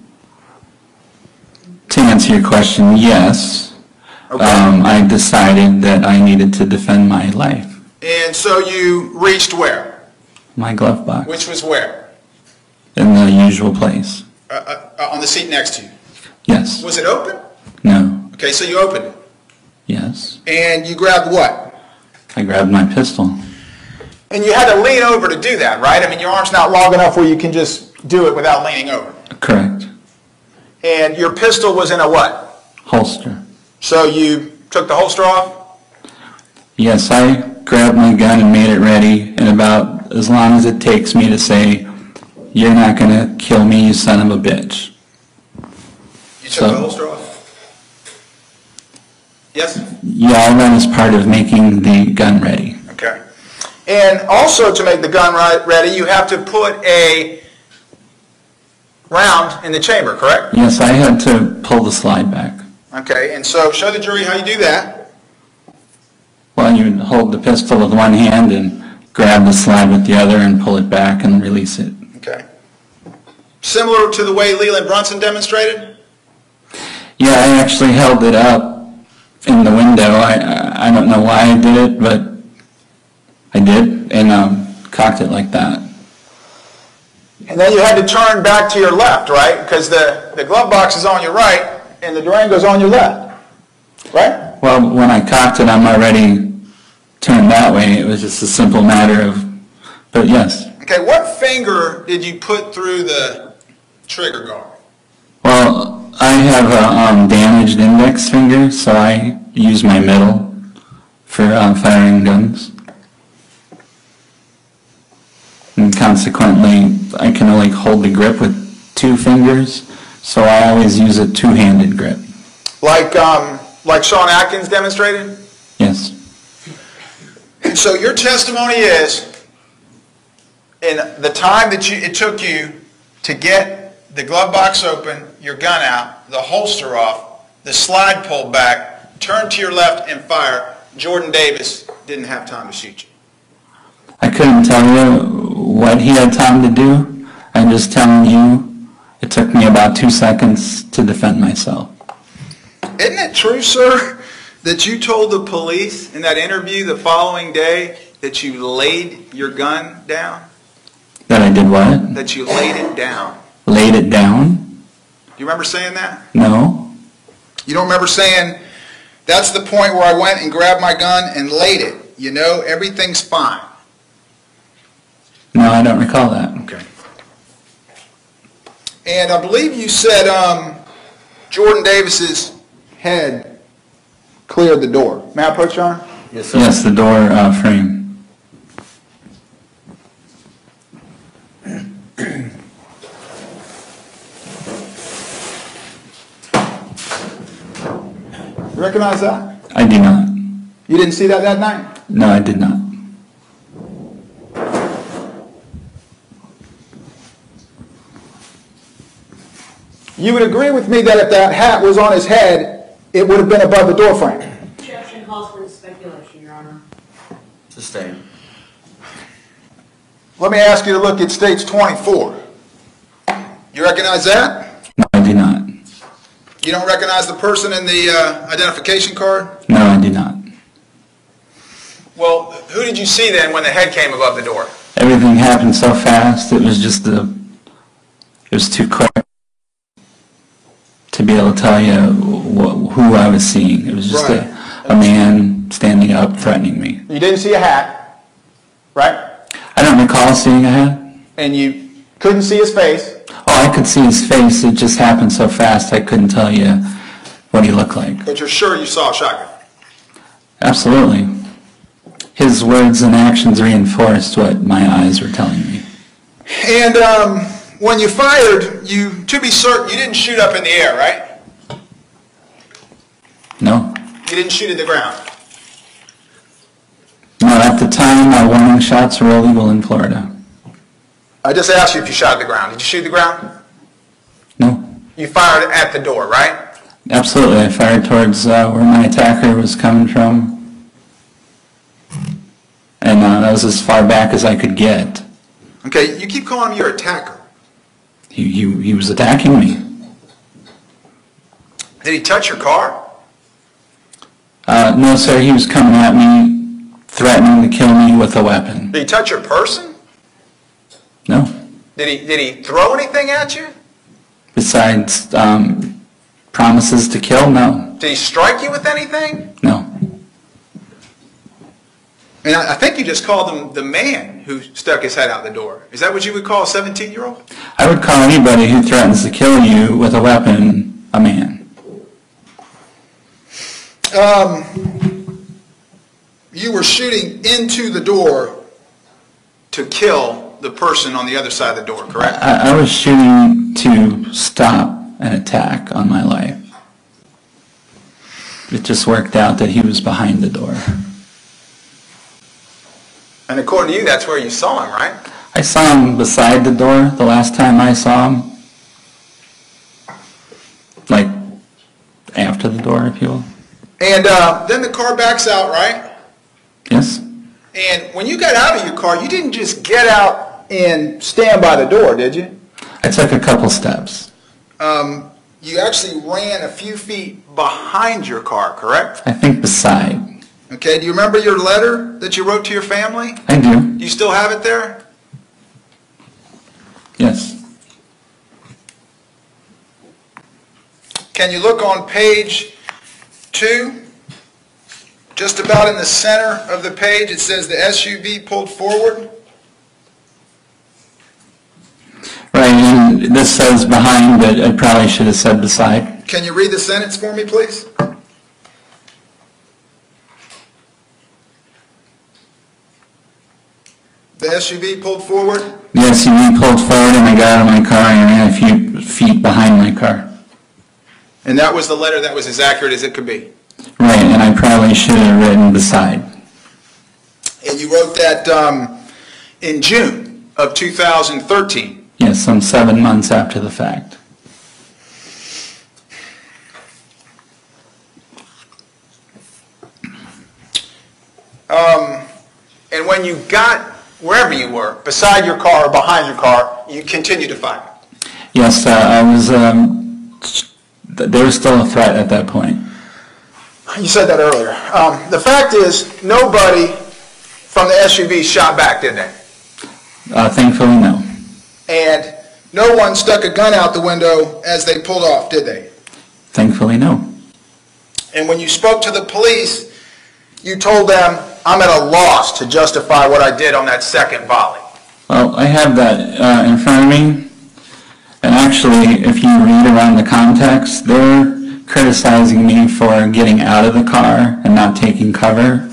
to answer your question, yes. Okay. I decided that I needed to defend my life. And so you reached where? My glove box. Which was where? In the usual place. On the seat next to you. Yes. Was it open? No. Okay, so you opened it. Yes. And you grabbed what? I grabbed my pistol. And you had to lean over to do that, right? I mean, your arm's not long enough where you can just do it without leaning over. Correct. And your pistol was in a what? Holster. So you took the holster off? Yes, I grabbed my gun and made it ready, and about as long as it takes me to say, "You're not going to kill me, you son of a bitch." You took the holster off? Yes? Yeah, all that is part of making the gun ready. Okay. And also to make the gun ready, you have to put a round in the chamber, correct? Yes, I had to pull the slide back. Okay, and so show the jury how you do that. Well, you would hold the pistol with one hand and grab the slide with the other and pull it back and release it. Okay. Similar to the way Leland Brunson demonstrated? Yeah, I actually held it up in the window. I don't know why I did it, but I did, and cocked it like that. And then you had to turn back to your left, right? Because the glove box is on your right, and the Durango's on your left, right? Well, when I cocked it, I'm already turned that way. It was just a simple matter of, but yes. Okay, what finger did you put through the trigger guard? Well, I have a damaged index finger, so I use my middle for firing guns. And consequently, I can only hold the grip with two fingers, so I always use a two-handed grip. Like Sean Atkins demonstrated? Yes. And so your testimony is, in the time that it took you to get the glove box open, your gun out, the holster off, the slide pulled back, turn to your left and fire, Jordan Davis didn't have time to shoot you. I couldn't tell you what he had time to do. I'm just telling you it took me about 2 seconds to defend myself. Isn't it true, sir, that you told the police in that interview the following day that you laid your gun down? That I did what? That you laid it down. Laid it down? Do you remember saying that? No. You don't remember saying, "That's the point where I went and grabbed my gun and laid it. You know, everything's fine." No, I don't recall that. Okay. And I believe you said Jordan Davis's head cleared the door. May I approach, John? Yes, sir. Yes, the door frame. You recognize that? I do not. You didn't see that night? No, I did not. You would agree with me that if that hat was on his head, it would have been above the door frame. Objection calls for speculation, Your Honor. Sustained. Let me ask you to look at States 24. You recognize that? No, I do not. You don't recognize the person in the identification card? No, I do not. Well, who did you see then when the head came above the door? Everything happened so fast, it was just it was too quick to be able to tell you who I was seeing. It was just Right. a man standing up threatening me. You didn't see a hat, right? I don't recall seeing a hat. And you couldn't see his face. Oh, I could see his face. It just happened so fast I couldn't tell you what he looked like. But you're sure you saw a shotgun? Absolutely. His words and actions reinforced what my eyes were telling me. And when you fired, to be certain, you didn't shoot up in the air, right? No. You didn't shoot in the ground. No, at the time, my warning shots were illegal in Florida. I just asked you if you shot at the ground. Did you shoot the ground? No. You fired at the door, right? Absolutely. I fired towards where my attacker was coming from. And that was as far back as I could get. Okay, you keep calling him your attacker. He was attacking me. Did he touch your car? No, sir. He was coming at me, threatening to kill me with a weapon. Did he touch your person? No. Did he throw anything at you? Besides promises to kill, no. Did he strike you with anything? No. And I think you just called him the man who stuck his head out the door. Is that what you would call a 17-year-old? I would call anybody who threatens to kill you with a weapon a man. You were shooting into the door to kill the person on the other side of the door, correct? I was shooting to stop an attack on my life. It just worked out that he was behind the door. And according to you, that's where you saw him, right? I saw him beside the door the last time I saw him. Like, after the door, if you will. And then the car backs out, right? Yes? And when you got out of your car, you didn't just get out and stand by the door, did you? I took a couple steps. You actually ran a few feet behind your car, correct? I think beside. Okay, do you remember your letter that you wrote to your family? I do. Do you still have it there? Yes. Can you look on page 2? Just about in the center of the page, it says the SUV pulled forward. Right, and this says behind, but I probably should have said beside. Can you read the sentence for me, please? The SUV pulled forward? The SUV pulled forward and I got out of my car and ran a few feet behind my car. And that was the letter that was as accurate as it could be. Right, and I probably should have written beside. And you wrote that in June of 2013. Yes, some 7 months after the fact. And when you got wherever you were, beside your car or behind your car, you continued to fire. Yes, I was, there was still a threat at that point. You said that earlier. The fact is, nobody from the SUV shot back, did they? Thankfully, no. And no one stuck a gun out the window as they pulled off, did they? Thankfully, no. And when you spoke to the police, you told them, I'm at a loss to justify what I did on that second volley. Well, I have that in front of me. And actually, if you read around the context, they're criticizing me for getting out of the car and not taking cover.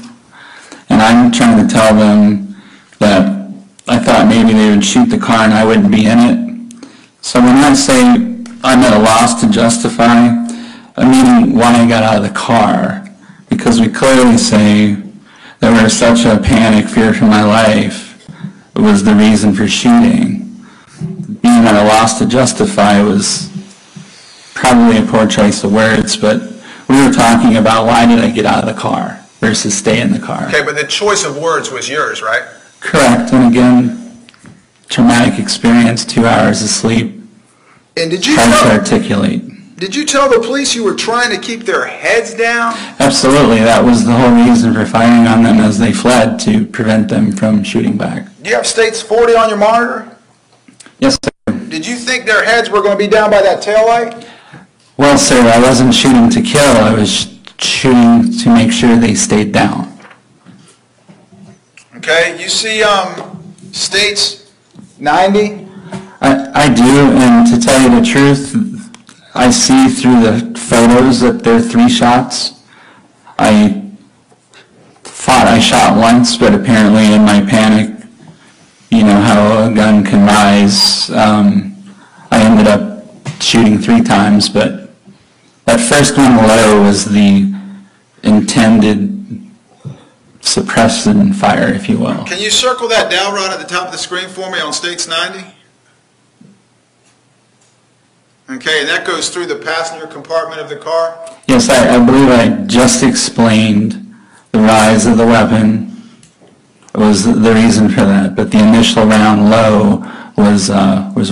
And I'm trying to tell them that I thought maybe they would shoot the car and I wouldn't be in it. So when I say I'm at a loss to justify, I mean why I got out of the car. Because we clearly say that we're such a panic, fear for my life, was the reason for shooting. Being at a loss to justify was probably a poor choice of words, but we were talking about why did I get out of the car versus stay in the car. Okay, but the choice of words was yours, right? Correct, and again, traumatic experience, 2 hours of sleep, And did you hard to articulate. Did you tell the police you were trying to keep their heads down? Absolutely, that was the whole reason for firing on them as they fled, to prevent them from shooting back. Do you have states 40 on your monitor? Yes, sir. Did you think their heads were going to be down by that taillight? Well, sir, I wasn't shooting to kill, I was shooting to make sure they stayed down. Okay, you see states 90? I do, and to tell you the truth, I see through the photos that there are 3 shots. I thought I shot once, but apparently in my panic, you know how a gun can rise, I ended up shooting 3 times, but that first one low was the intended suppression fire, if you will. Can you circle that dowel rod at the top of the screen for me on states 90? Okay, and that goes through the passenger compartment of the car? Yes, I believe I just explained the rise of the weapon was the reason for that, but the initial round low was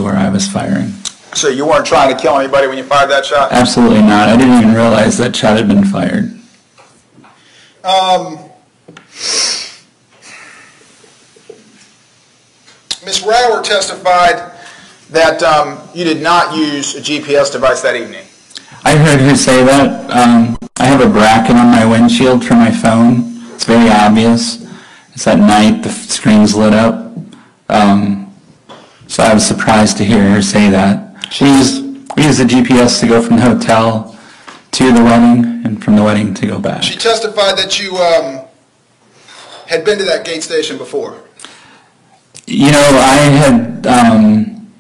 where I was firing. So you weren't trying to kill anybody when you fired that shot? Absolutely not. I didn't even realize that shot had been fired. Ms. Rower testified that you did not use a GPS device that evening. I heard her say that. I have a bracket on my windshield for my phone. It's very obvious. It's at night, the screen's lit up. So I was surprised to hear her say that. We used the GPS to go from the hotel to the wedding, and from the wedding to go back. She testified that you had been to that gate station before. You know, I had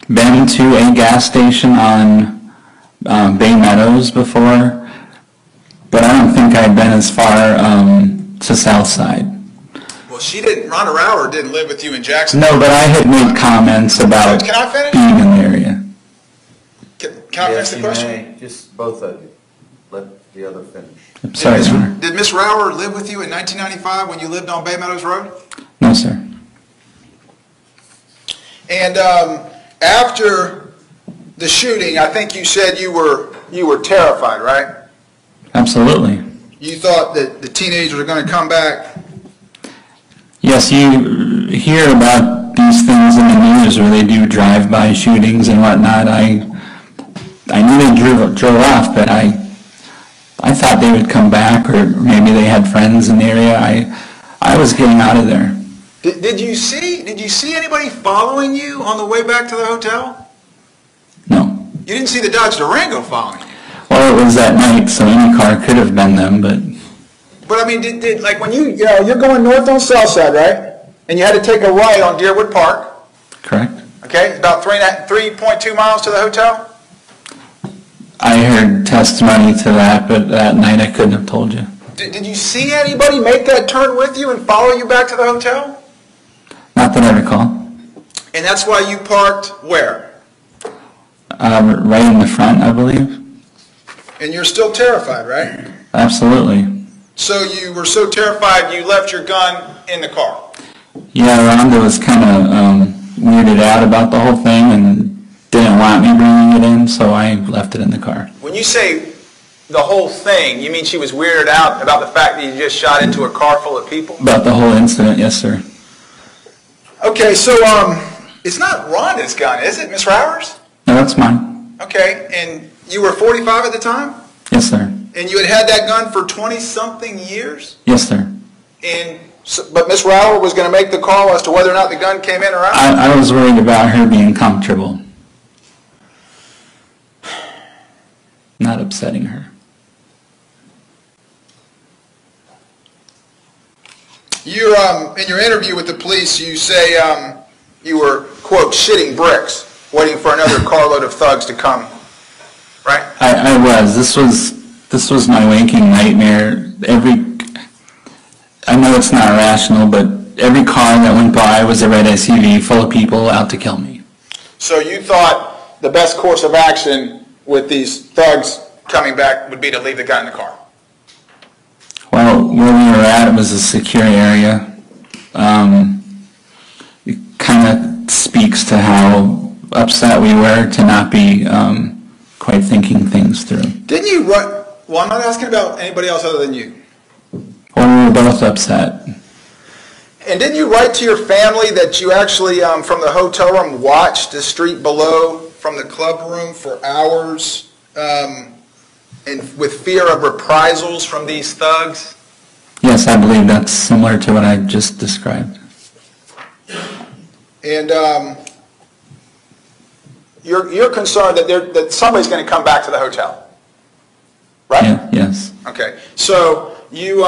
been to a gas station on Bay Meadows before, but I don't think I'd been as far to Southside. Well, Rhonda Rower didn't live with you in Jacksonville. No, but I had made comments about Can I finish? being in the area. Can I finish the question? May. Just both of you. Let the other finish. I'm sorry, Your Honor. Did Miss Rower live with you in 1995 when you lived on Bay Meadows Road? No, sir. And after the shooting, I think you said you were terrified, right? Absolutely. You thought that the teenagers were going to come back. Yes, you hear about these things in the news where they do drive-by shootings and whatnot. I knew they drove off, but I thought they would come back, or maybe they had friends in the area. I was getting out of there. Did you see anybody following you on the way back to the hotel? No. You didn't see the Dodge Durango following you. Well, it was that night, so any car could have been them, but... But I mean, did like when you're going north on Southside, right? And you had to take a right on Deerwood Park. Correct. Okay, about 3.2 miles to the hotel. I heard testimony to that, but that night I couldn't have told you. Did you see anybody make that turn with you and follow you back to the hotel? Not that I recall. And that's why you parked where? Right in the front, I believe. And you're still terrified, right? Absolutely. So you were so terrified you left your gun in the car. Yeah, Rhonda was kind of weirded out about the whole thing and didn't want me bringing it in, so I left it in the car. When you say the whole thing, you mean she was weirded out about the fact that you just shot into a car full of people? About the whole incident, yes, sir. Okay, so it's not Rhonda's gun, is it, Miss Rowers? No, that's mine. Okay, and you were 45 at the time? Yes, sir. And you had that gun for 20-something years? Yes, sir. But Miss Rower was going to make the call as to whether or not the gun came in or out? I was worried about her being comfortable. Not upsetting her. You're, in your interview with the police, you say you were, quote, shitting bricks, waiting for another carload of thugs to come, right? I was. This was my waking nightmare. I know it's not rational, but every car that went by was a red SUV full of people out to kill me. So you thought the best course of action with these thugs coming back would be to leave the gun in the car? Well, where we were at, it was a secure area. It kind of speaks to how upset we were to not be quite thinking things through. Didn't you run Well, I'm not asking about anybody else other than you. Well, we were both upset. And didn't you write to your family that you actually, from the hotel room, watched the street below from the club room for hours, and with fear of reprisals from these thugs? Yes, I believe that's similar to what I just described. And you're concerned that somebody's going to come back to the hotel, right? Yeah, yes. Okay. So you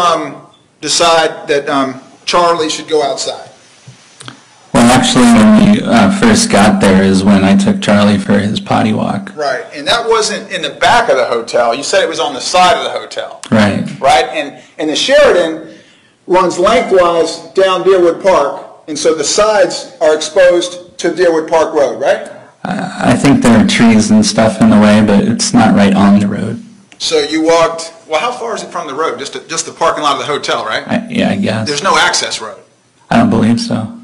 decide that Charlie should go outside. Well, actually, when we first got there is when I took Charlie for his potty walk. Right. And that wasn't in the back of the hotel. You said it was on the side of the hotel. Right. Right? And the Sheridan runs lengthwise down Deerwood Park, and so the sides are exposed to Deerwood Park Road, right? I think there are trees and stuff in the way, but it's not right on the road. So you walked, well, how far is it from the road? Just the parking lot of the hotel, right? Yeah, I guess. There's no access road. I don't believe so.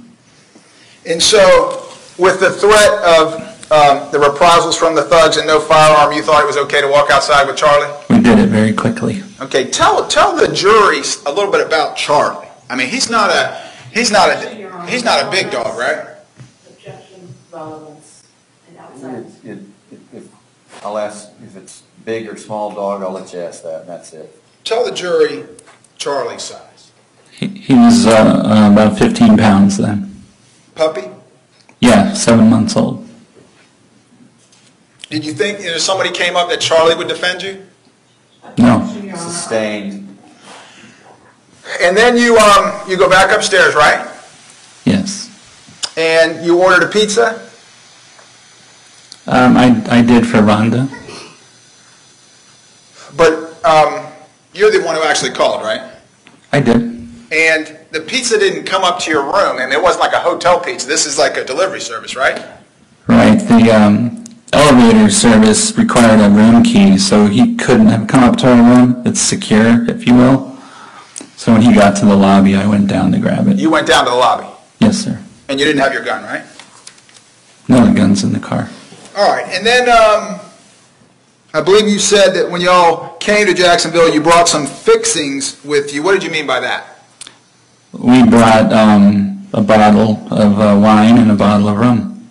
And so, with the threat of the reprisals from the thugs and no firearm, you thought it was okay to walk outside with Charlie? We did it very quickly. Okay, tell the jury a little bit about Charlie. I mean, he's not a big dog, right? Objection, relevance, and outside. I'll ask if it's big or small dog, I'll let you ask that, and that's it. Tell the jury Charlie's size. He was about 15 pounds then. Puppy? Yeah, 7 months old. Did you think if somebody came up that Charlie would defend you? No. Objection, Your Honor. Sustained. And then you go back upstairs, right? Yes. And you ordered a pizza? I did for Rhonda. But you're the one who actually called, right? I did. And the pizza didn't come up to your room, and it wasn't like a hotel pizza. This is like a delivery service, right? Right. The elevator service required a room key, so he couldn't have come up to our room. It's secure, if you will. So when he got to the lobby, I went down to grab it. You went down to the lobby, Yes, sir. and you didn't have your gun, right? No, the gun's in the car. All right, and then I believe you said that when y'all came to Jacksonville, you brought some fixings with you. What did you mean by that? We brought a bottle of wine and a bottle of rum.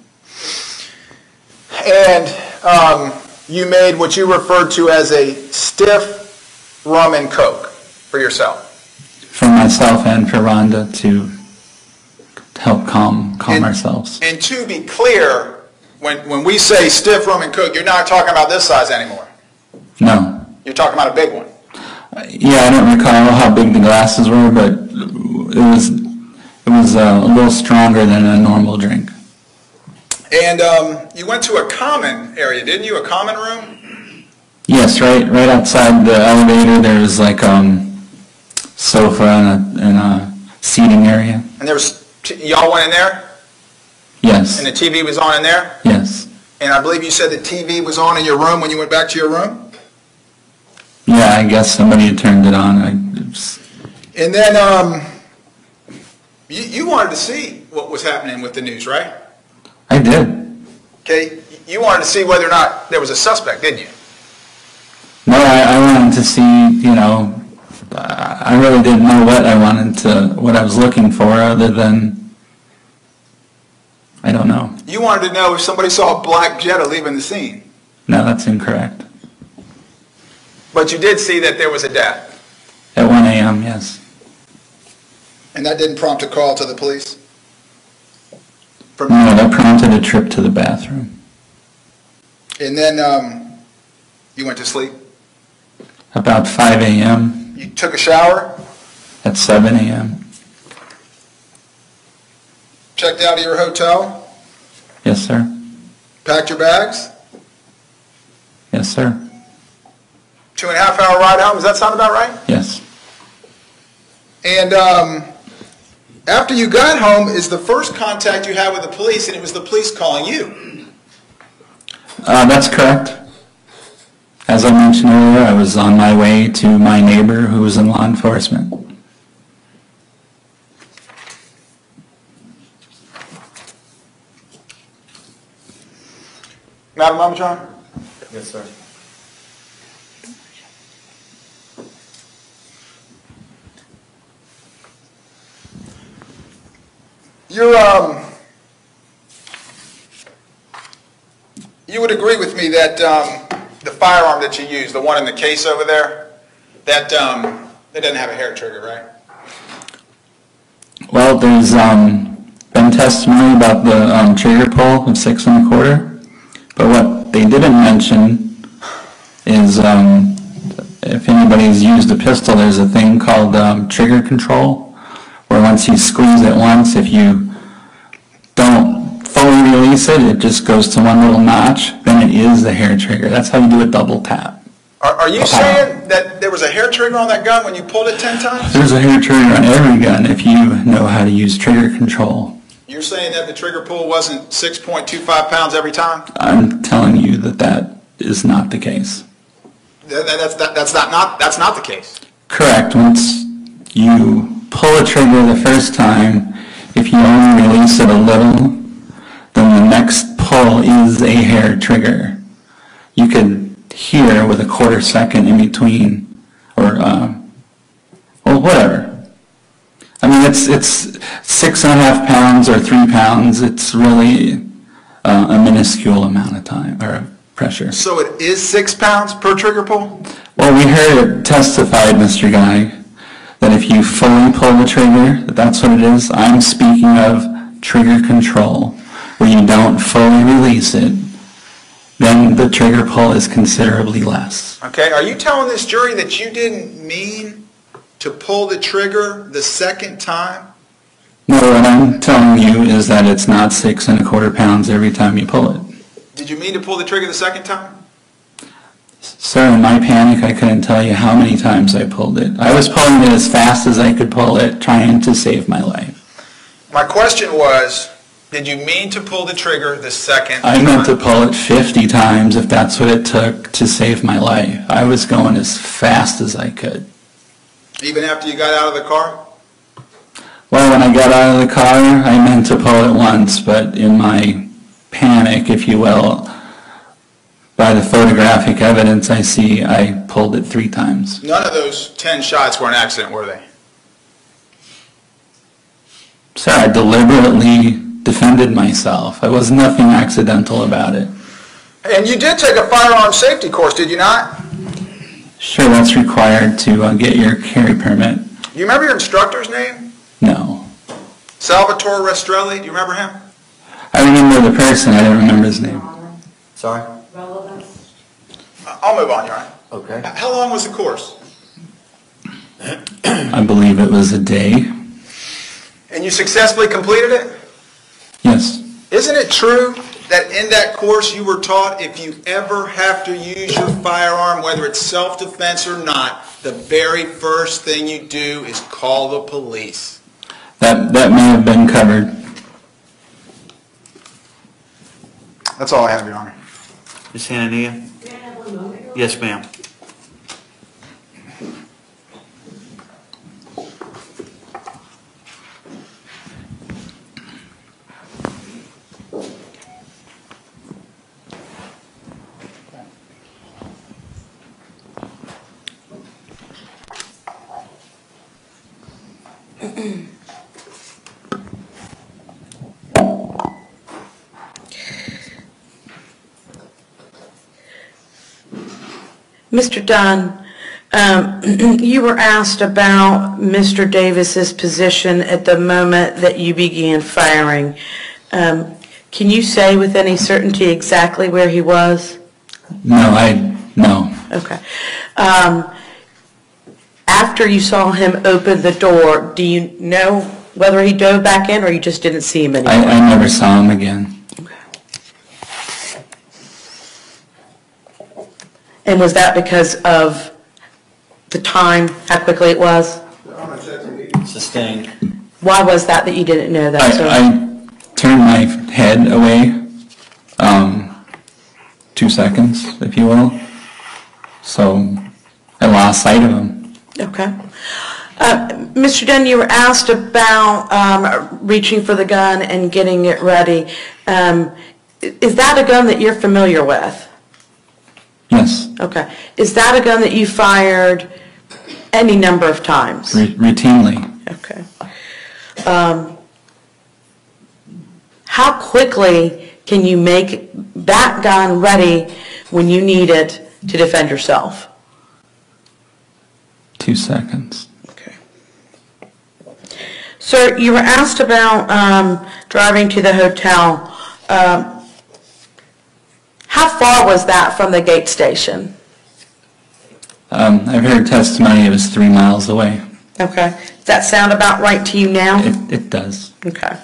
And you made what you referred to as a stiff rum and coke for yourself. For myself and for Rhonda to help calm ourselves. And to be clear, when we say stiff rum and coke, you're not talking about this size anymore. No. You're talking about a big one. Yeah, I don't recall how big the glasses were, but it was a little stronger than a normal drink. And you went to a common area, didn't you? A common room? Yes, right outside the elevator. There was like sofa and a seating area. And there was y'all went in there, Yes. and the TV was on in there. Yes. And I believe you said the TV was on in your room when you went back to your room. Yeah, I guess somebody had turned it on. And then you wanted to see what was happening with the news, right? I did. Okay, you wanted to see whether or not there was a suspect, didn't you? No, I wanted to see, I really didn't know what I was looking for other than, I don't know. You wanted to know if somebody saw a black Jetta leaving the scene. No, that's incorrect. But you did see that there was a death. At 1 a.m., yes. And that didn't prompt a call to the police? No, that prompted a trip to the bathroom. And then you went to sleep? About 5 a.m. You took a shower? At 7 a.m. Checked out of your hotel? Yes, sir. Packed your bags? Yes, sir. 2.5 hour ride home, does that sound about right? Yes. And after you got home is the first contact you had with the police, and it was the police calling you. That's correct. As I mentioned earlier, I was on my way to my neighbor who was in law enforcement. Madam Armstrong? Yes, sir. You would agree with me that the firearm that you used, the one in the case over there, that doesn't have a hair trigger, right? Well, there's been testimony about the trigger pull of 6 1/4, but what they didn't mention is if anybody's used a pistol, there's a thing called trigger control, where once you squeeze it once, if you don't fully release it, it just goes to one little notch, then it is the hair trigger. That's how you do a double tap. Are you saying that there was a hair trigger on that gun when you pulled it 10 times? There's a hair trigger on every gun if you know how to use trigger control. You're saying that the trigger pull wasn't 6.25 pounds every time? I'm telling you that is not the case. That's not the case. Correct. Once you pull a trigger the first time, if you only release it a little, then the next pull is a hair trigger. You could hear with a 1/4 second in between, or well, whatever. I mean, it's 6.5 pounds or 3 pounds. It's really a minuscule amount of time or pressure. So it is 6 pounds per trigger pull? Well, we heard it testified, Mr. Guy, that if you fully pull the trigger, that's what it is. I'm speaking of trigger control, where you don't fully release it, then the trigger pull is considerably less. Okay, are you telling this jury that you didn't mean to pull the trigger the second time? No, what I'm telling you is that it's not 6 1/4 pounds every time you pull it. Did you mean to pull the trigger the second time? Sir, in my panic, I couldn't tell you how many times I pulled it. I was pulling it as fast as I could pull it, trying to save my life. My question was, did you mean to pull the trigger the second time? I meant to pull it 50 times if that's what it took to save my life. I was going as fast as I could. Even after you got out of the car? Well, when I got out of the car, I meant to pull it once, but in my panic, if you will, by the photographic evidence I see, I pulled it 3 times. None of those 10 shots were an accident, were they? Sir, I deliberately defended myself. There was nothing accidental about it. And you did take a firearm safety course, did you not? Sure, that's required to get your carry permit. You remember your instructor's name? No. Salvatore Restrelli, do you remember him? I remember the person, I don't remember his name. Sorry? Relevance? I'll move on, Your Honor. Okay. How long was the course? I believe it was a day. And you successfully completed it? Yes. Isn't it true that in that course you were taught if you ever have to use your firearm, whether it's self-defense or not, the very first thing you do is call the police? That may have been covered. That's all I have, Your Honor. Ms. Hanania? May I have 1 moment? Yes, ma'am. Mr. Dunn, you were asked about Mr. Davis's position at the moment that you began firing. Can you say with any certainty exactly where he was? No. Okay. After you saw him open the door, do you know whether he dove back in or you just didn't see him anymore? I never saw him again. And was that because of the time, how quickly it was? Sustained. Why was that you didn't know that? I turned my head away 2 seconds, if you will. So I lost sight of him. Okay. Mr. Dunn, you were asked about reaching for the gun and getting it ready. Is that a gun that you're familiar with? Yes. Okay. Is that a gun that you fired any number of times? Routinely. Okay. how quickly can you make that gun ready when you need it to defend yourself? 2 seconds. Okay. Sir, you were asked about driving to the hotel. How far was that from the gate station? I've heard testimony it was 3 miles away. Okay. Does that sound about right to you now? It does. Okay.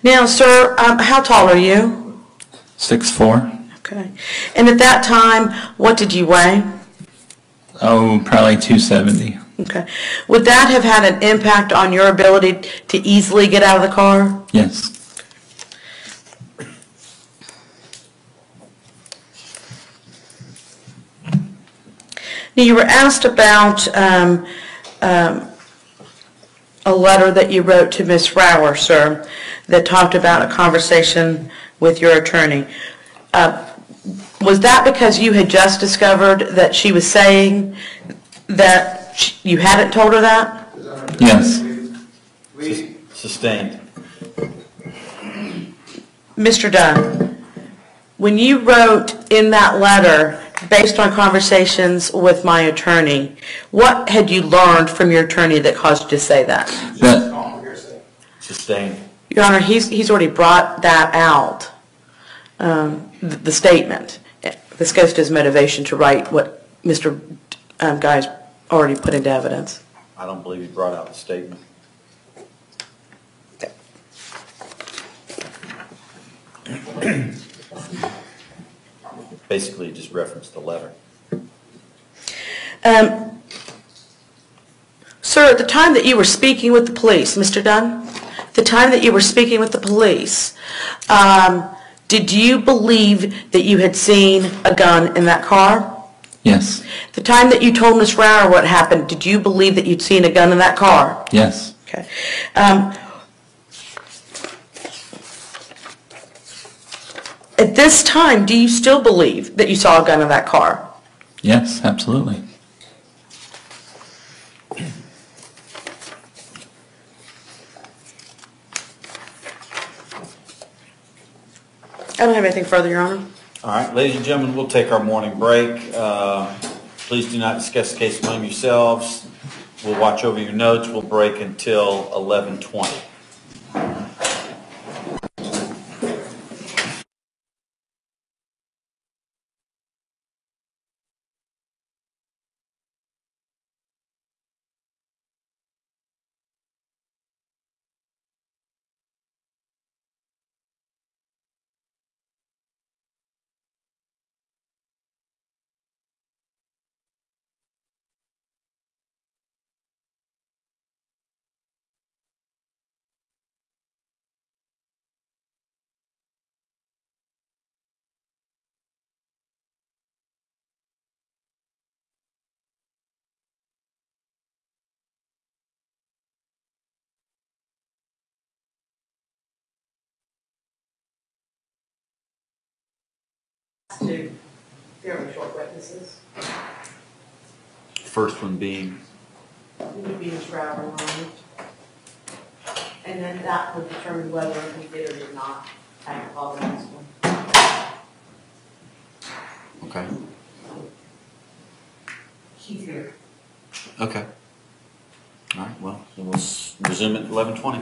Now, sir, how tall are you? 6'4". Okay. And at that time, what did you weigh? Oh, probably 270. Okay. Would that have had an impact on your ability to easily get out of the car? Yes. Now, you were asked about a letter that you wrote to Ms. Rower, sir, that talked about a conversation with your attorney. Was that because you had just discovered that she was saying that you hadn't told her that? Yes. Sustained. Mr. Dunn, when you wrote in that letter, based on conversations with my attorney, what had you learned from your attorney that caused you to say that? Sustained. Your Honor, he's already brought that out, the statement. This goes to his motivation to write what Mr. Guy's already put into evidence. I don't believe he brought out the statement. Basically, just referenced the letter. Sir, at the time that you were speaking with the police, Mr. Dunn, the time that you were speaking with the police, did you believe that you had seen a gun in that car? Yes. The time that you told Ms. Rower what happened, did you believe that you'd seen a gun in that car? Yes. Okay. At this time, do you still believe that you saw a gun in that car? Yes, absolutely. I don't have anything further, Your Honor. All right, ladies and gentlemen, we'll take our morning break. Please do not discuss the case among yourselves. We'll watch over your notes. We'll break until 11:20. Two fairly short witnesses. First one being, Would be Ms. Rower, right? And then that would determine whether he did or did not have involved in this one. okay, He's here. okay. All right, well, then we'll resume at 11:20.